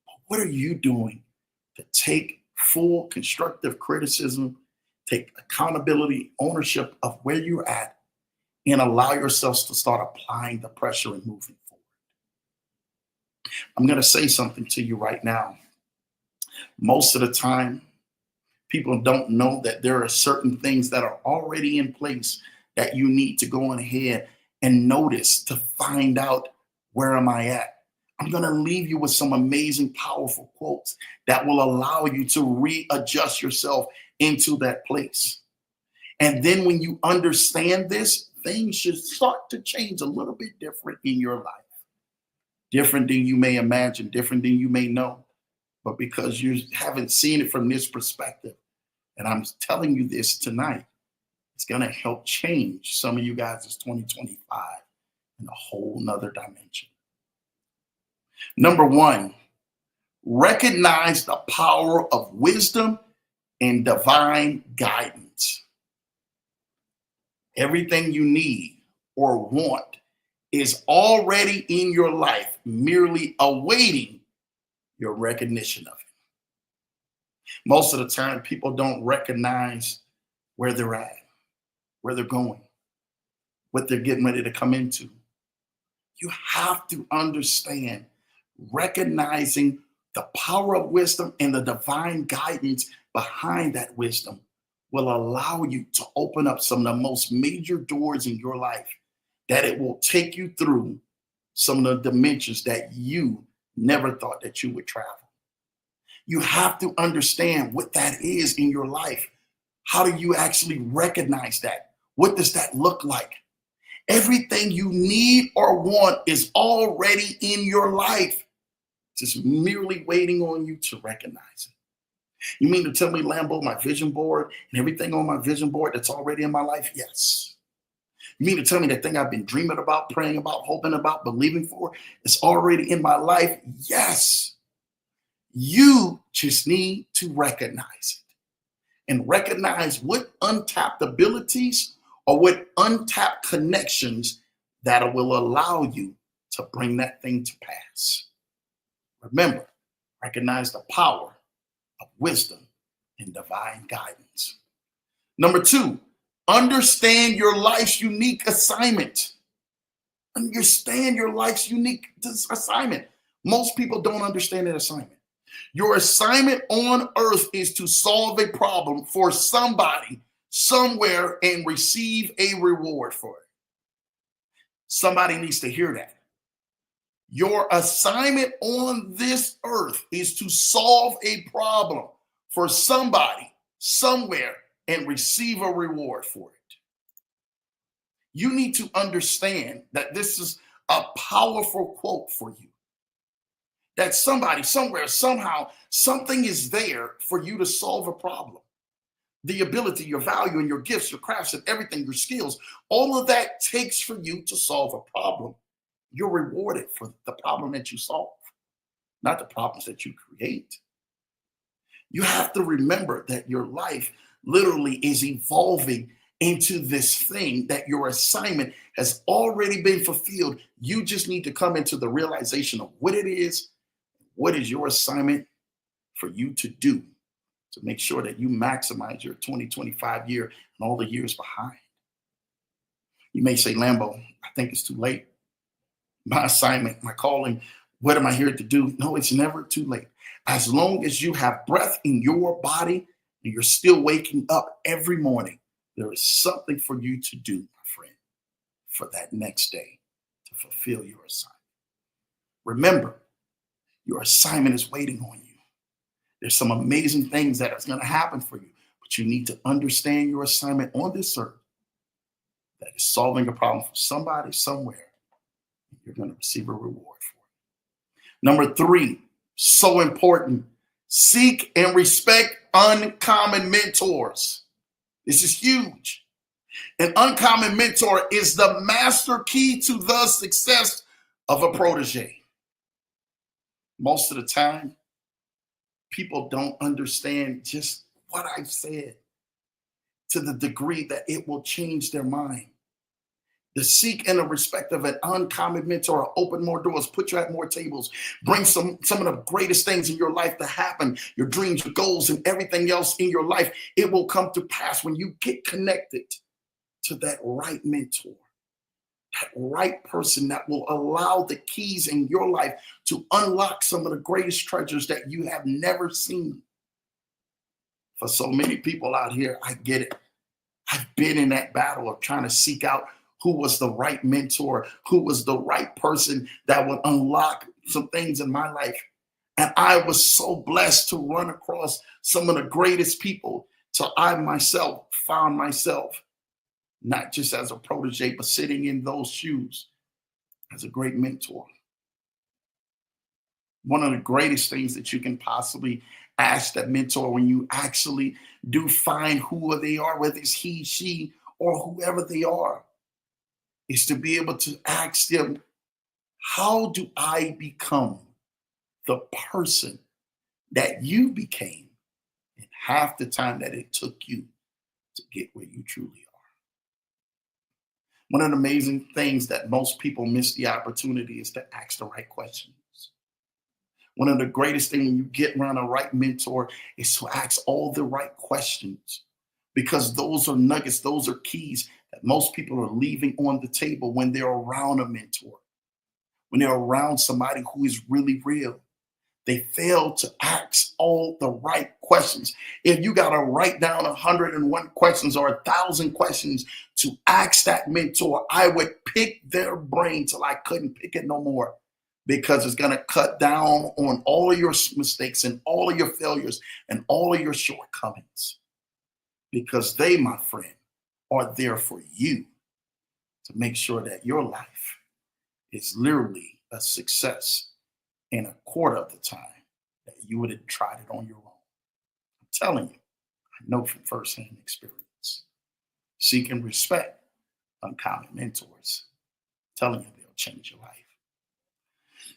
But what are you doing to take full constructive criticism, take accountability, ownership of where you're at, and allow yourselves to start applying the pressure and moving forward? I'm going to say something to you right now. Most of the time, people don't know that there are certain things that are already in place that you need to go on ahead and notice to find out, where am I at? I'm going to leave you with some amazing, powerful quotes that will allow you to readjust yourself into that place. And then when you understand this, things should start to change a little bit different in your life. Different than you may imagine, different than you may know. But because you haven't seen it from this perspective, and I'm telling you this tonight, it's going to help change some of you guys' 2025 in a whole nother dimension. Number one, recognize the power of wisdom and divine guidance. Everything you need or want is already in your life, merely awaiting your recognition of it. Most of the time, people don't recognize where they're at, where they're going. what they're getting ready to come into. You have to understand, recognizing the power of wisdom and the divine guidance behind that wisdom will allow you to open up some of the most major doors in your life, that it will take you through some of the dimensions that you never thought that you would travel. You have to understand what that is in your life. How do you actually recognize that? What does that look like? Everything you need or want is already in your life, just merely waiting on you to recognize it. You mean to tell me, Lambo, my vision board and everything on my vision board that's already in my life? Yes. You mean to tell me that thing I've been dreaming about, praying about, hoping about, believing for is already in my life? Yes. You just need to recognize it and recognize what untapped abilities or what untapped connections that will allow you to bring that thing to pass. Remember, recognize the power of wisdom and divine guidance. Number 2, understand your life's unique assignment. Understand your life's unique assignment. Most people don't understand that assignment. Your assignment on earth is to solve a problem for somebody, somewhere, and receive a reward for it. Somebody needs to hear that. Your assignment on this earth is to solve a problem for somebody, somewhere, and receive a reward for it. You need to understand that this is a powerful quote for you. That somebody, somewhere, somehow, something is there for you to solve a problem. The ability, your value, and your gifts, your crafts, and everything, your skills, all of that takes for you to solve a problem. You're rewarded for the problem that you solve, not the problems that you create. You have to remember that your life literally is evolving into this thing, that your assignment has already been fulfilled. You just need to come into the realization of what it is. What is your assignment for you to do to make sure that you maximize your 2025 year and all the years behind? You may say, Lambo, I think it's too late. My assignment, my calling, what am I here to do? No, it's never too late. As long as you have breath in your body and you're still waking up every morning, there is something for you to do, my friend, for that next day to fulfill your assignment. Remember, your assignment is waiting on you. There's some amazing things that are going to happen for you, but you need to understand your assignment on this earth, that is solving a problem for somebody, somewhere. You're going to receive a reward for it. Number 3, so important, seek and respect uncommon mentors. This is huge. An uncommon mentor is the master key to the success of a protege. Most of the time, people don't understand just what I've said to the degree that it will change their mind. The seek and the respect of an uncommon mentor open more doors, put you at more tables, bring some of the greatest things in your life to happen, your dreams, your goals, and everything else in your life. It will come to pass when you get connected to that right mentor. That right person that will allow the keys in your life to unlock some of the greatest treasures that you have never seen. For so many people out here, I get it. I've been in that battle of trying to seek out who was the right mentor, who was the right person that would unlock some things in my life. And I was so blessed to run across some of the greatest people till I myself found myself not just as a protege, but sitting in those shoes as a great mentor. One of the greatest things that you can possibly ask that mentor when you actually do find who they are, whether it's he, she, or whoever they are, is to be able to ask them, how do I become the person that you became in half the time that it took you to get where you truly are? One of the amazing things that most people miss the opportunity is to ask the right questions. One of the greatest things when you get around a right mentor is to ask all the right questions. because those are nuggets, those are keys that most people are leaving on the table when they're around a mentor, when they're around somebody who is really real. They fail to ask all the right questions. If you got to write down 101 questions or 1,000 questions to ask that mentor, I would pick their brain till I couldn't pick it no more, because it's going to cut down on all of your mistakes and all of your failures and all of your shortcomings, because they, my friend, are there for you to make sure that your life is literally a success in a quarter of the time that you would have tried it on your own. I'm telling you, I know from firsthand experience. Seek and respect uncommon mentors. I'm telling you, they'll change your life.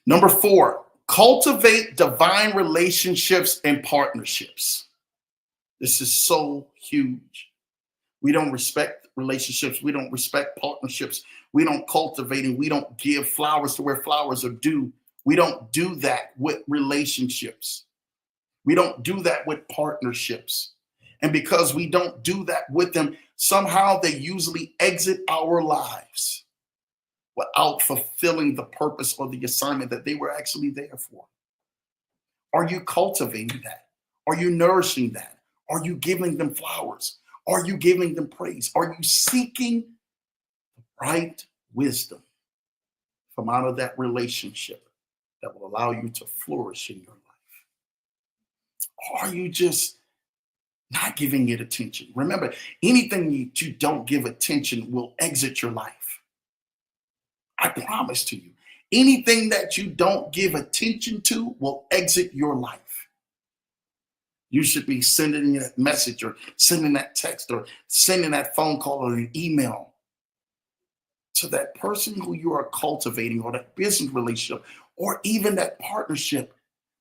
Number 4, cultivate divine relationships and partnerships. This is so huge. We don't respect relationships. We don't respect partnerships. We don't cultivate and we don't give flowers to where flowers are due. We don't do that with relationships. We don't do that with partnerships. And because we don't do that with them, somehow they usually exit our lives without fulfilling the purpose or the assignment that they were actually there for. Are you cultivating that? Are you nourishing that? Are you giving them flowers? Are you giving them praise? Are you seeking the right wisdom from out of that relationship that will allow you to flourish in your life? Or are you just not giving it attention? Remember, anything you don't give attention will exit your life. I promise to you, anything that you don't give attention to will exit your life. You should be sending that message or sending that text or sending that phone call or an email to that person who you are cultivating, or that business relationship, or even that partnership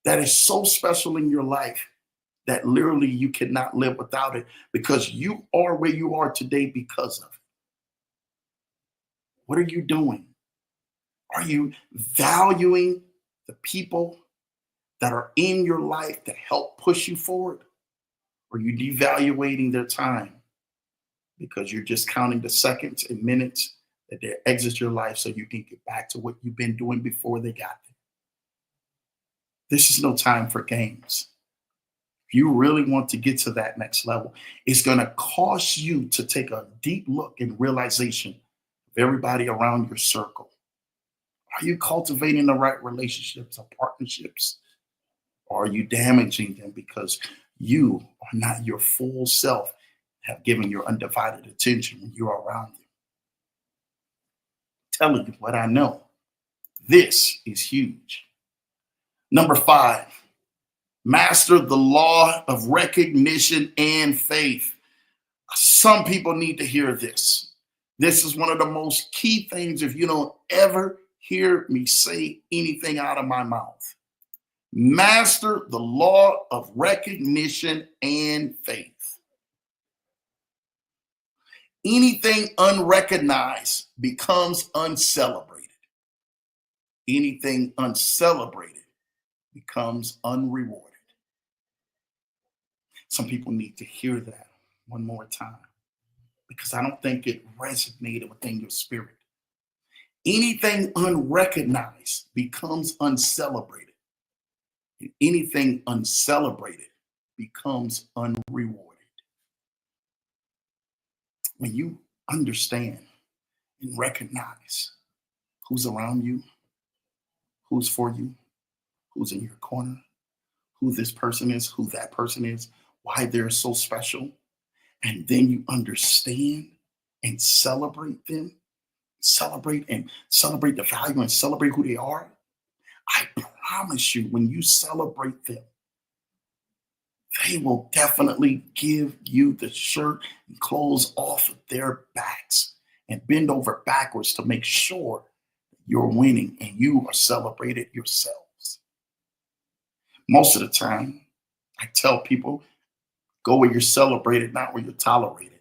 that is so special in your life that literally you cannot live without it, because you are where you are today because of it. What are you doing? Are you valuing the people that are in your life to help push you forward? Or are you devaluating their time because you're just counting the seconds and minutes that they exit your life so you can get back to what you've been doing before they got there? This is no time for games. If you really want to get to that next level, it's going to cost you to take a deep look and realization of everybody around your circle. Are you cultivating the right relationships or partnerships? Or are you damaging them because you are not your full self, have given your undivided attention when you're around them? I'm telling you what I know. This is huge. Number 5, master the law of recognition and faith. Some people need to hear this. This is one of the most key things if you don't ever hear me say anything out of my mouth. Master the law of recognition and faith. Anything unrecognized becomes uncelebrated. Anything uncelebrated becomes unrewarded. Some people need to hear that one more time, because I don't think it resonated within your spirit. Anything unrecognized becomes uncelebrated. And anything uncelebrated becomes unrewarded. When you understand and recognize who's around you, who's for you, who's in your corner, who this person is, who that person is, why they're so special, and then you understand and celebrate them, celebrate the value and celebrate who they are, I promise you, when you celebrate them, they will definitely give you the shirt and clothes off of their backs and bend over backwards to make sure you're winning and you are celebrated yourselves. Most of the time, I tell people, go where you're celebrated, not where you're tolerated.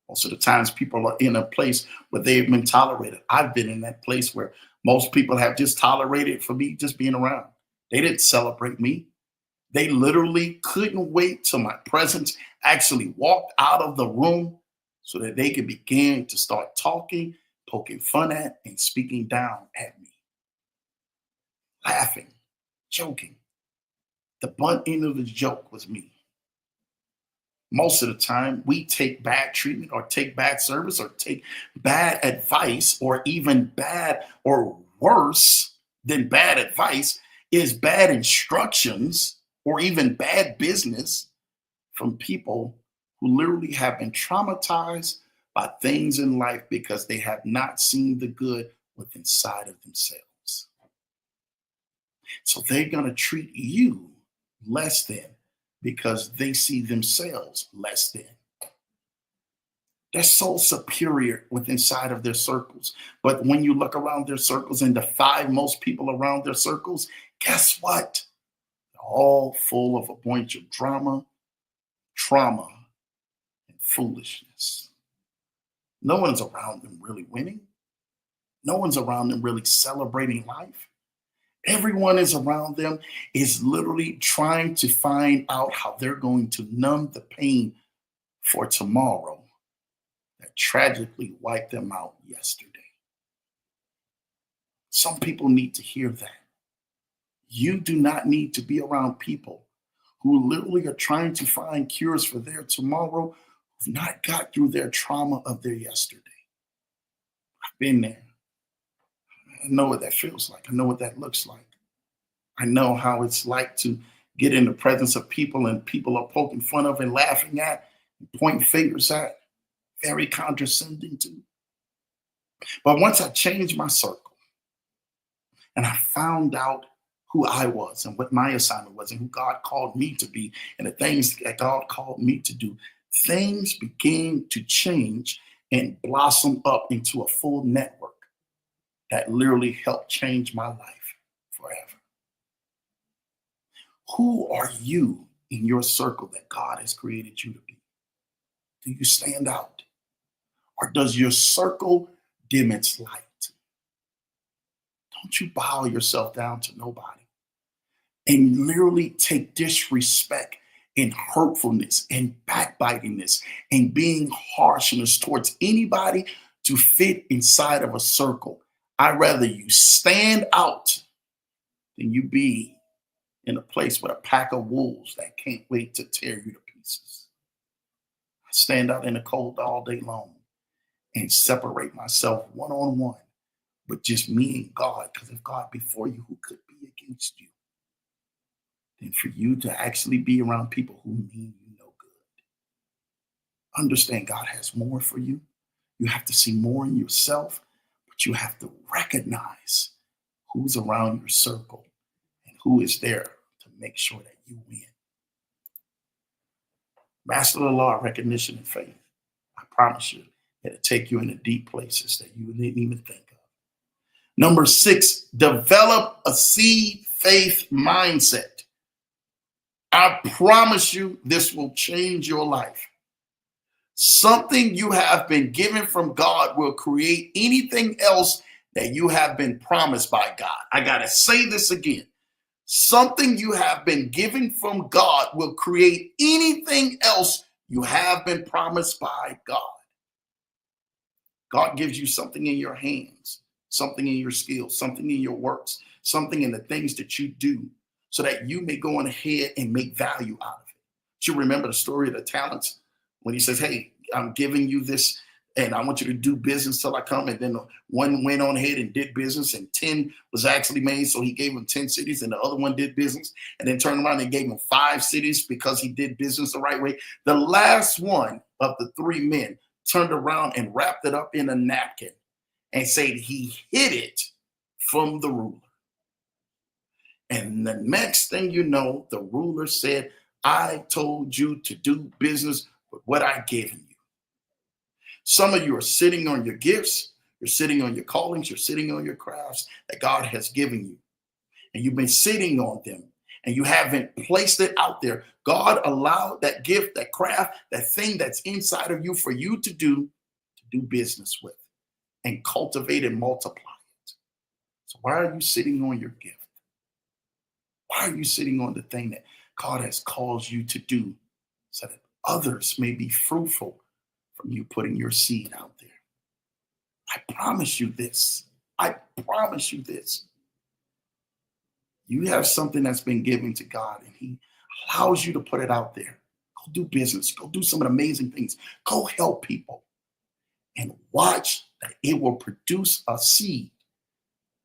Most of the times people are in a place where they've been tolerated. I've been in that place where most people have just tolerated for me just being around. They didn't celebrate me. They literally couldn't wait till my presence actually walked out of the room so that they could begin to start talking, poking fun at, and speaking down at me, laughing, joking. The butt end of the joke was me. Most of the time, we take bad treatment or take bad service or take bad advice, or even bad or worse than bad advice is bad instructions or even bad business from people who literally have been traumatized by things in life because they have not seen the good within inside of themselves. So they're going to treat you less than because they see themselves less than. They're so superior within inside of their circles. But when you look around their circles and the five most people around their circles, guess what? They're all full of a bunch of drama, trauma, and foolishness. No one's around them really winning. No one's around them really celebrating life. Everyone is around them is literally trying to find out how they're going to numb the pain for tomorrow that tragically wiped them out yesterday. Some people need to hear that. You do not need to be around people who literally are trying to find cures for their tomorrow who've not got through their trauma of their yesterday. I've been there. I know what that feels like. I know what that looks like. I know how it's like to get in the presence of people and people are poking fun of and laughing at and pointing fingers at, very condescending to. But once I changed my circle and I found out who I was and what my assignment was and who God called me to be and the things that God called me to do, things began to change and blossom up into a full network that literally helped change my life forever. Who are you in your circle that God has created you to be? Do you stand out? Or does your circle dim its light? Don't you bow yourself down to nobody and literally take disrespect and hurtfulness and backbitingness and being harshness towards anybody to fit inside of a circle. I'd rather you stand out than you be in a place with a pack of wolves that can't wait to tear you to pieces. I stand out in the cold all day long and separate myself one on one with just me and God. Because if God before you, who could be against you? Than for you to actually be around people who mean you no good. Understand God has more for you. You have to see more in yourself, but you have to recognize who's around your circle and who is there to make sure that you win. Master the law of recognition and faith. I promise you, it'll take you into deep places that you didn't even think of. Number 6, develop a seed faith mindset. I promise you, this will change your life. Something you have been given from God will create anything else that you have been promised by God. I got to say this again. Something you have been given from God will create anything else you have been promised by God. God gives you something in your hands, something in your skills, something in your works, something in the things that you do so that you may go on ahead and make value out of it. You remember the story of the talents when he says, hey, I'm giving you this and I want you to do business till I come. And then one went on ahead and did business and 10 was actually made. So he gave him 10 cities and the other one did business and then turned around and gave him 5 cities because he did business the right way. The last one of the 3 men turned around and wrapped it up in a napkin and said he hid it from the ruler. And the next thing you know, the ruler said, I told you to do business with what I given you. Some of you are sitting on your gifts, you're sitting on your callings, you're sitting on your crafts that God has given you. And you've been sitting on them and you haven't placed it out there. God allowed that gift, that craft, that thing that's inside of you for you to do business with and cultivate and multiply it. So why are you sitting on your gift? Why are you sitting on the thing that God has caused you to do so that others may be fruitful from you putting your seed out there. I promise you this. I promise you this. You have something that's been given to God, and He allows you to put it out there. Go do business. Go do some amazing things. Go help people and watch that it will produce a seed,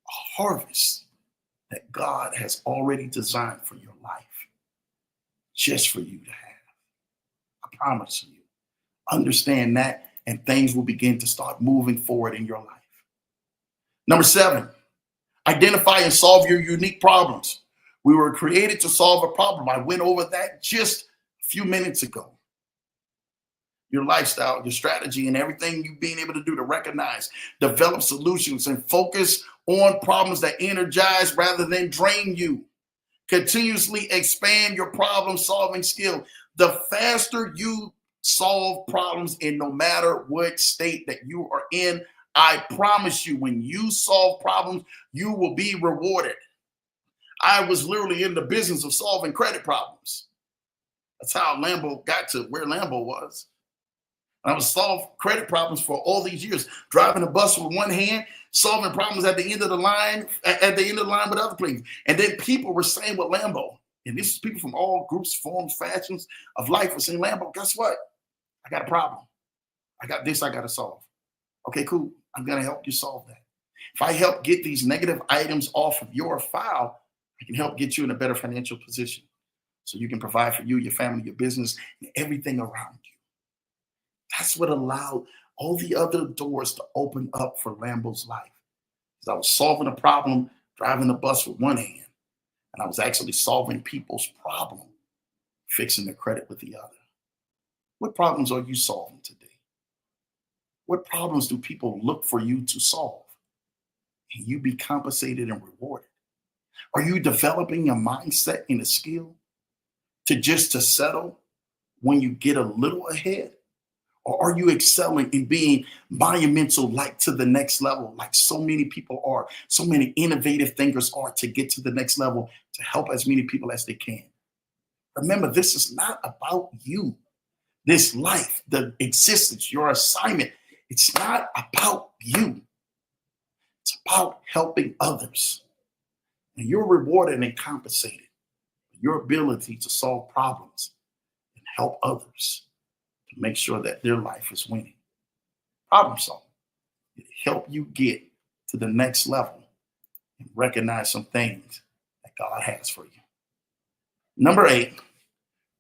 a harvest that God has already designed for your life, just for you to have. I promise you. Understand that, and things will begin to start moving forward in your life. Number 7, identify and solve your unique problems. We were created to solve a problem. I went over that just a few minutes ago. Your lifestyle, your strategy, and everything you being able to do to recognize, develop solutions, and focus on problems that energize rather than drain you. Continuously expand your problem solving skill. The faster you solve problems in no matter what state that you are in, I promise you, when you solve problems, you will be rewarded. I was literally in the business of solving credit problems. That's how Lambo got to where Lambo was. I was solving credit problems for all these years, driving a bus with one hand, solving problems at the end of the line, with other things. And then people were saying with Lambo, and this is people from all groups, forms, fashions of life were saying, Lambo, guess what? I got a problem. I got this I got to solve. Okay, cool. I'm going to help you solve that. If I help get these negative items off of your file, I can help get you in a better financial position so you can provide for you, your family, your business, and everything around you. That's what allowed all the other doors to open up for Lambo's life. Because I was solving a problem, driving the bus with one hand, and I was actually solving people's problem, fixing their credit with the other. What problems are you solving today? What problems do people look for you to solve? And you be compensated and rewarded? Are you developing a mindset and a skill to settle when you get a little ahead? Or are you excelling in being monumental, like to the next level, like so many people are, so many innovative thinkers are, to get to the next level, to help as many people as they can? Remember, this is not about you. This life, the existence, your assignment, it's not about you. It's about helping others. And you're rewarded and compensated for your ability to solve problems and help others to make sure that their life is winning. Problem solving. It help you get to the next level and recognize some things that God has for you. Number 8,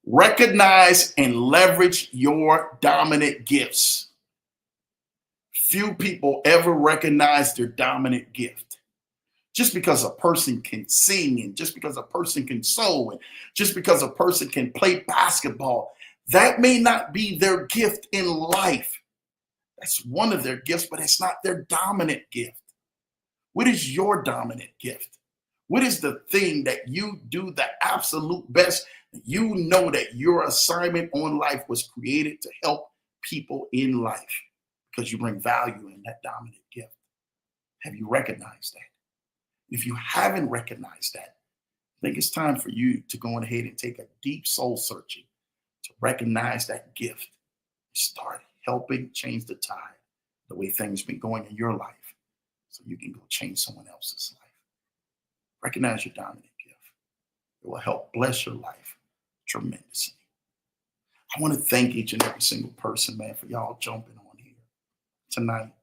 recognize and leverage your dominant gifts. Few people ever recognize their dominant gift. Just because a person can sing, and just because a person can sew, and just because a person can play basketball, that may not be their gift in life. That's one of their gifts, but it's not their dominant gift. What is your dominant gift? What is the thing that you do the absolute best? You know that your assignment on life was created to help people in life because you bring value in that dominant gift. Have you recognized that? If you haven't recognized that, I think it's time for you to go ahead and take a deep soul searching to recognize that gift. Start helping change the tide, the way things been going in your life, so you can go change someone else's life. Recognize your dominant gift. It will help bless your life tremendously. I want to thank each and every single person, man, for y'all jumping on here tonight.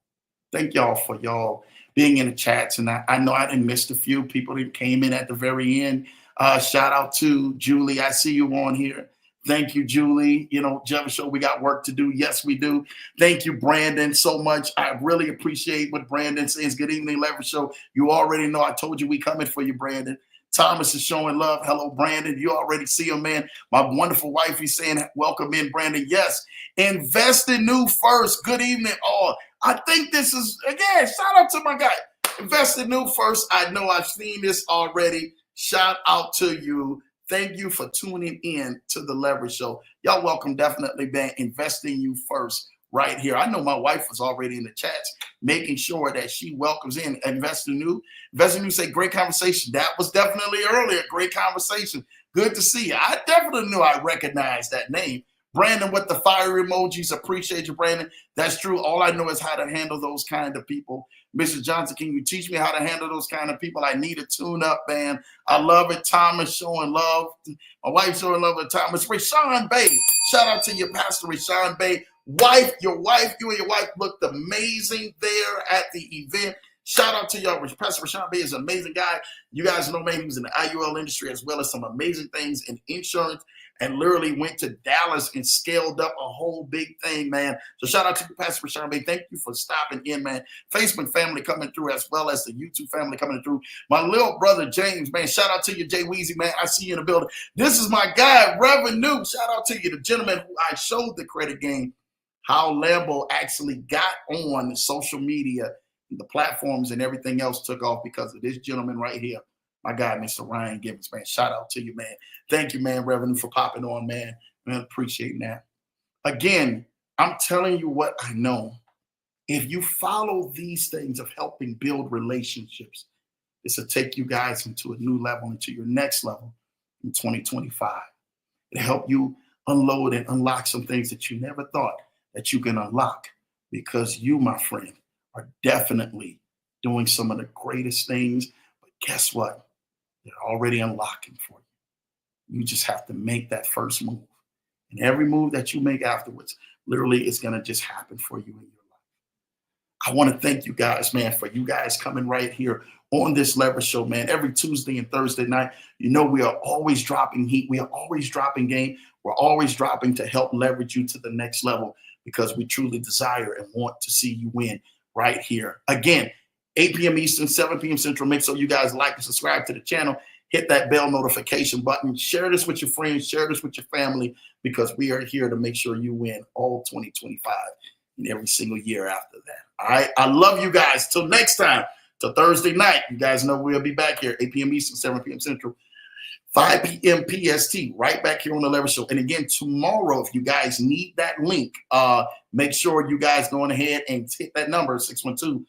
Thank y'all for y'all being in the chats. And I know I didn't miss a few people that came in at the very end. Shout out to Julie. I see you on here. Thank you, Julie. You know, Jeff Show, we got work to do. Yes, we do. Thank you, Brandon, so much. I really appreciate what Brandon says. Good evening, Leverage Show. You already know I told you we coming for you, Brandon. Thomas is showing love. Hello, Brandon. You already see him, man. My wonderful wife, he's saying, welcome in, Brandon. Yes, invest in new first. Good evening, all. I think this is, again, shout out to my guy. Invest in new first. I know I've seen this already. Shout out to you. Thank you for tuning in to the Leverage Show. Y'all welcome, definitely, man. Invest in you first. right here. I know my wife was already in the chats, making sure that she welcomes in Investor New. Investor New say, great conversation. That was definitely earlier. Great conversation. Good to see you. I definitely knew I recognized that name. Brandon with the fire emojis. Appreciate you, Brandon. That's true. All I know is how to handle those kind of people. Mr. Johnson, can you teach me how to handle those kind of people? I need a tune-up, man. I love it. Thomas showing love. My wife showing love with Thomas. Rashawn Bay. Shout out to your pastor, Rashawn Bay. You and your wife looked amazing there at the event. Shout out to y'all. Pastor Rashawn Bay is an amazing guy. You guys know, man, he was in the IUL industry as well as some amazing things in insurance, and literally went to Dallas and scaled up a whole big thing, man. So shout out to you, Pastor Rashawn Bay. Thank you for stopping in, man. Facebook family coming through as well as the YouTube family coming through. My little brother, James, man. Shout out to you, Jay Weezy, man. I see you in the building. This is my guy, Revenue. Shout out to you, the gentleman who I showed the credit game, how Lambo actually got on social media, the platforms and everything else took off because of this gentleman right here. My guy, Mr. Ryan Gibbons, man. Shout out to you, man. Thank you, man, Revenue, for popping on, man. Man, appreciate that. Again, I'm telling you what I know. If you follow these things of helping build relationships, it's to take you guys into a new level, into your next level in 2025. It'll help you unload and unlock some things that you never thought that you can unlock, because you, my friend, are definitely doing some of the greatest things. But guess what? They're already unlocking for you. You just have to make that first move. And every move that you make afterwards, literally, is going to just happen for you in your life. I want to thank you guys, man, for you guys coming right here on this Leverage Show, man. Every Tuesday and Thursday night, you know, we are always dropping heat. We are always dropping game. We're always dropping to help leverage you to the next level, because we truly desire and want to see you win right here. Again, 8 p.m. Eastern, 7 p.m. Central. Make sure you guys like and subscribe to the channel. Hit that bell notification button. Share this with your friends. Share this with your family, because we are here to make sure you win all 2025 and every single year after that. All right. I love you guys. Till next time, till Thursday night. You guys know we'll be back here, 8 p.m. Eastern, 7 p.m. Central, 5 p.m. PST, right back here on the Leverage Show. And again, tomorrow, if you guys need that link, make sure you guys go on ahead and hit that number, 612-547-8826,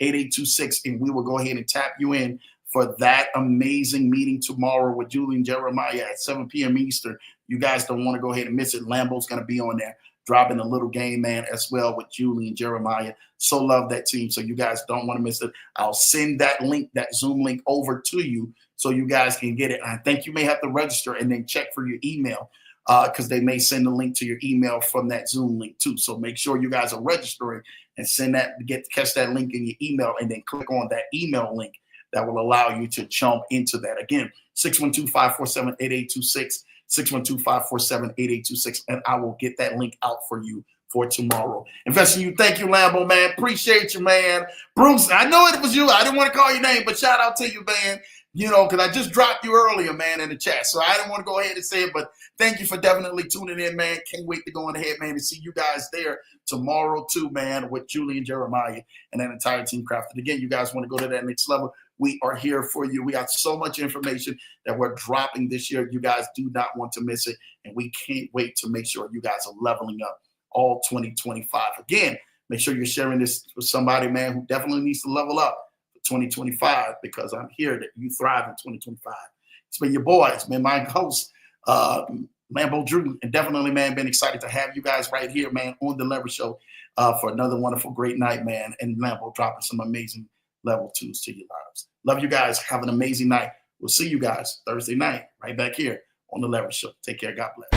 612-547-8826, and we will go ahead and tap you in for that amazing meeting tomorrow with Julie and Jeremiah at 7 p.m. Eastern. You guys don't want to go ahead and miss it. Lambo's going to be on there, dropping a little game, man, as well with Julie and Jeremiah. So love that team. So you guys don't want to miss it. I'll send that link, that Zoom link, over to you so you guys can get it. And I think you may have to register and then check for your email, because they may send a link to your email from that Zoom link too. So make sure you guys are registering and send that, catch that link in your email, and then click on that email link that will allow you to jump into that. Again, 612-547-8826, 612-547-8826, and I will get that link out for you for tomorrow. Investing you. Thank you, Lambo, man. Appreciate you, man. Bruce, I know it was you. I didn't want to call your name, but shout out to you, man. You know, because I just dropped you earlier, man, in the chat. So I didn't want to go ahead and say it, but thank you for definitely tuning in, man. Can't wait to go on ahead, man, and see you guys there tomorrow too, man, with Julie and Jeremiah and that entire team crafted. Again, you guys want to go to that next level, we are here for you. We got so much information that we're dropping this year. You guys do not want to miss it, and we can't wait to make sure you guys are leveling up all 2025. Again, make sure you're sharing this with somebody, man, who definitely needs to level up 2025, because I'm here that you thrive in 2025. It's been your boy. It's been my host, Lambo Drew, and definitely, man, been excited to have you guys right here, man, on the Leverage Show for another wonderful, great night, man, and Lambo dropping some amazing level 2s to your lives. Love you guys. Have an amazing night. We'll see you guys Thursday night right back here on the Leverage Show. Take care. God bless.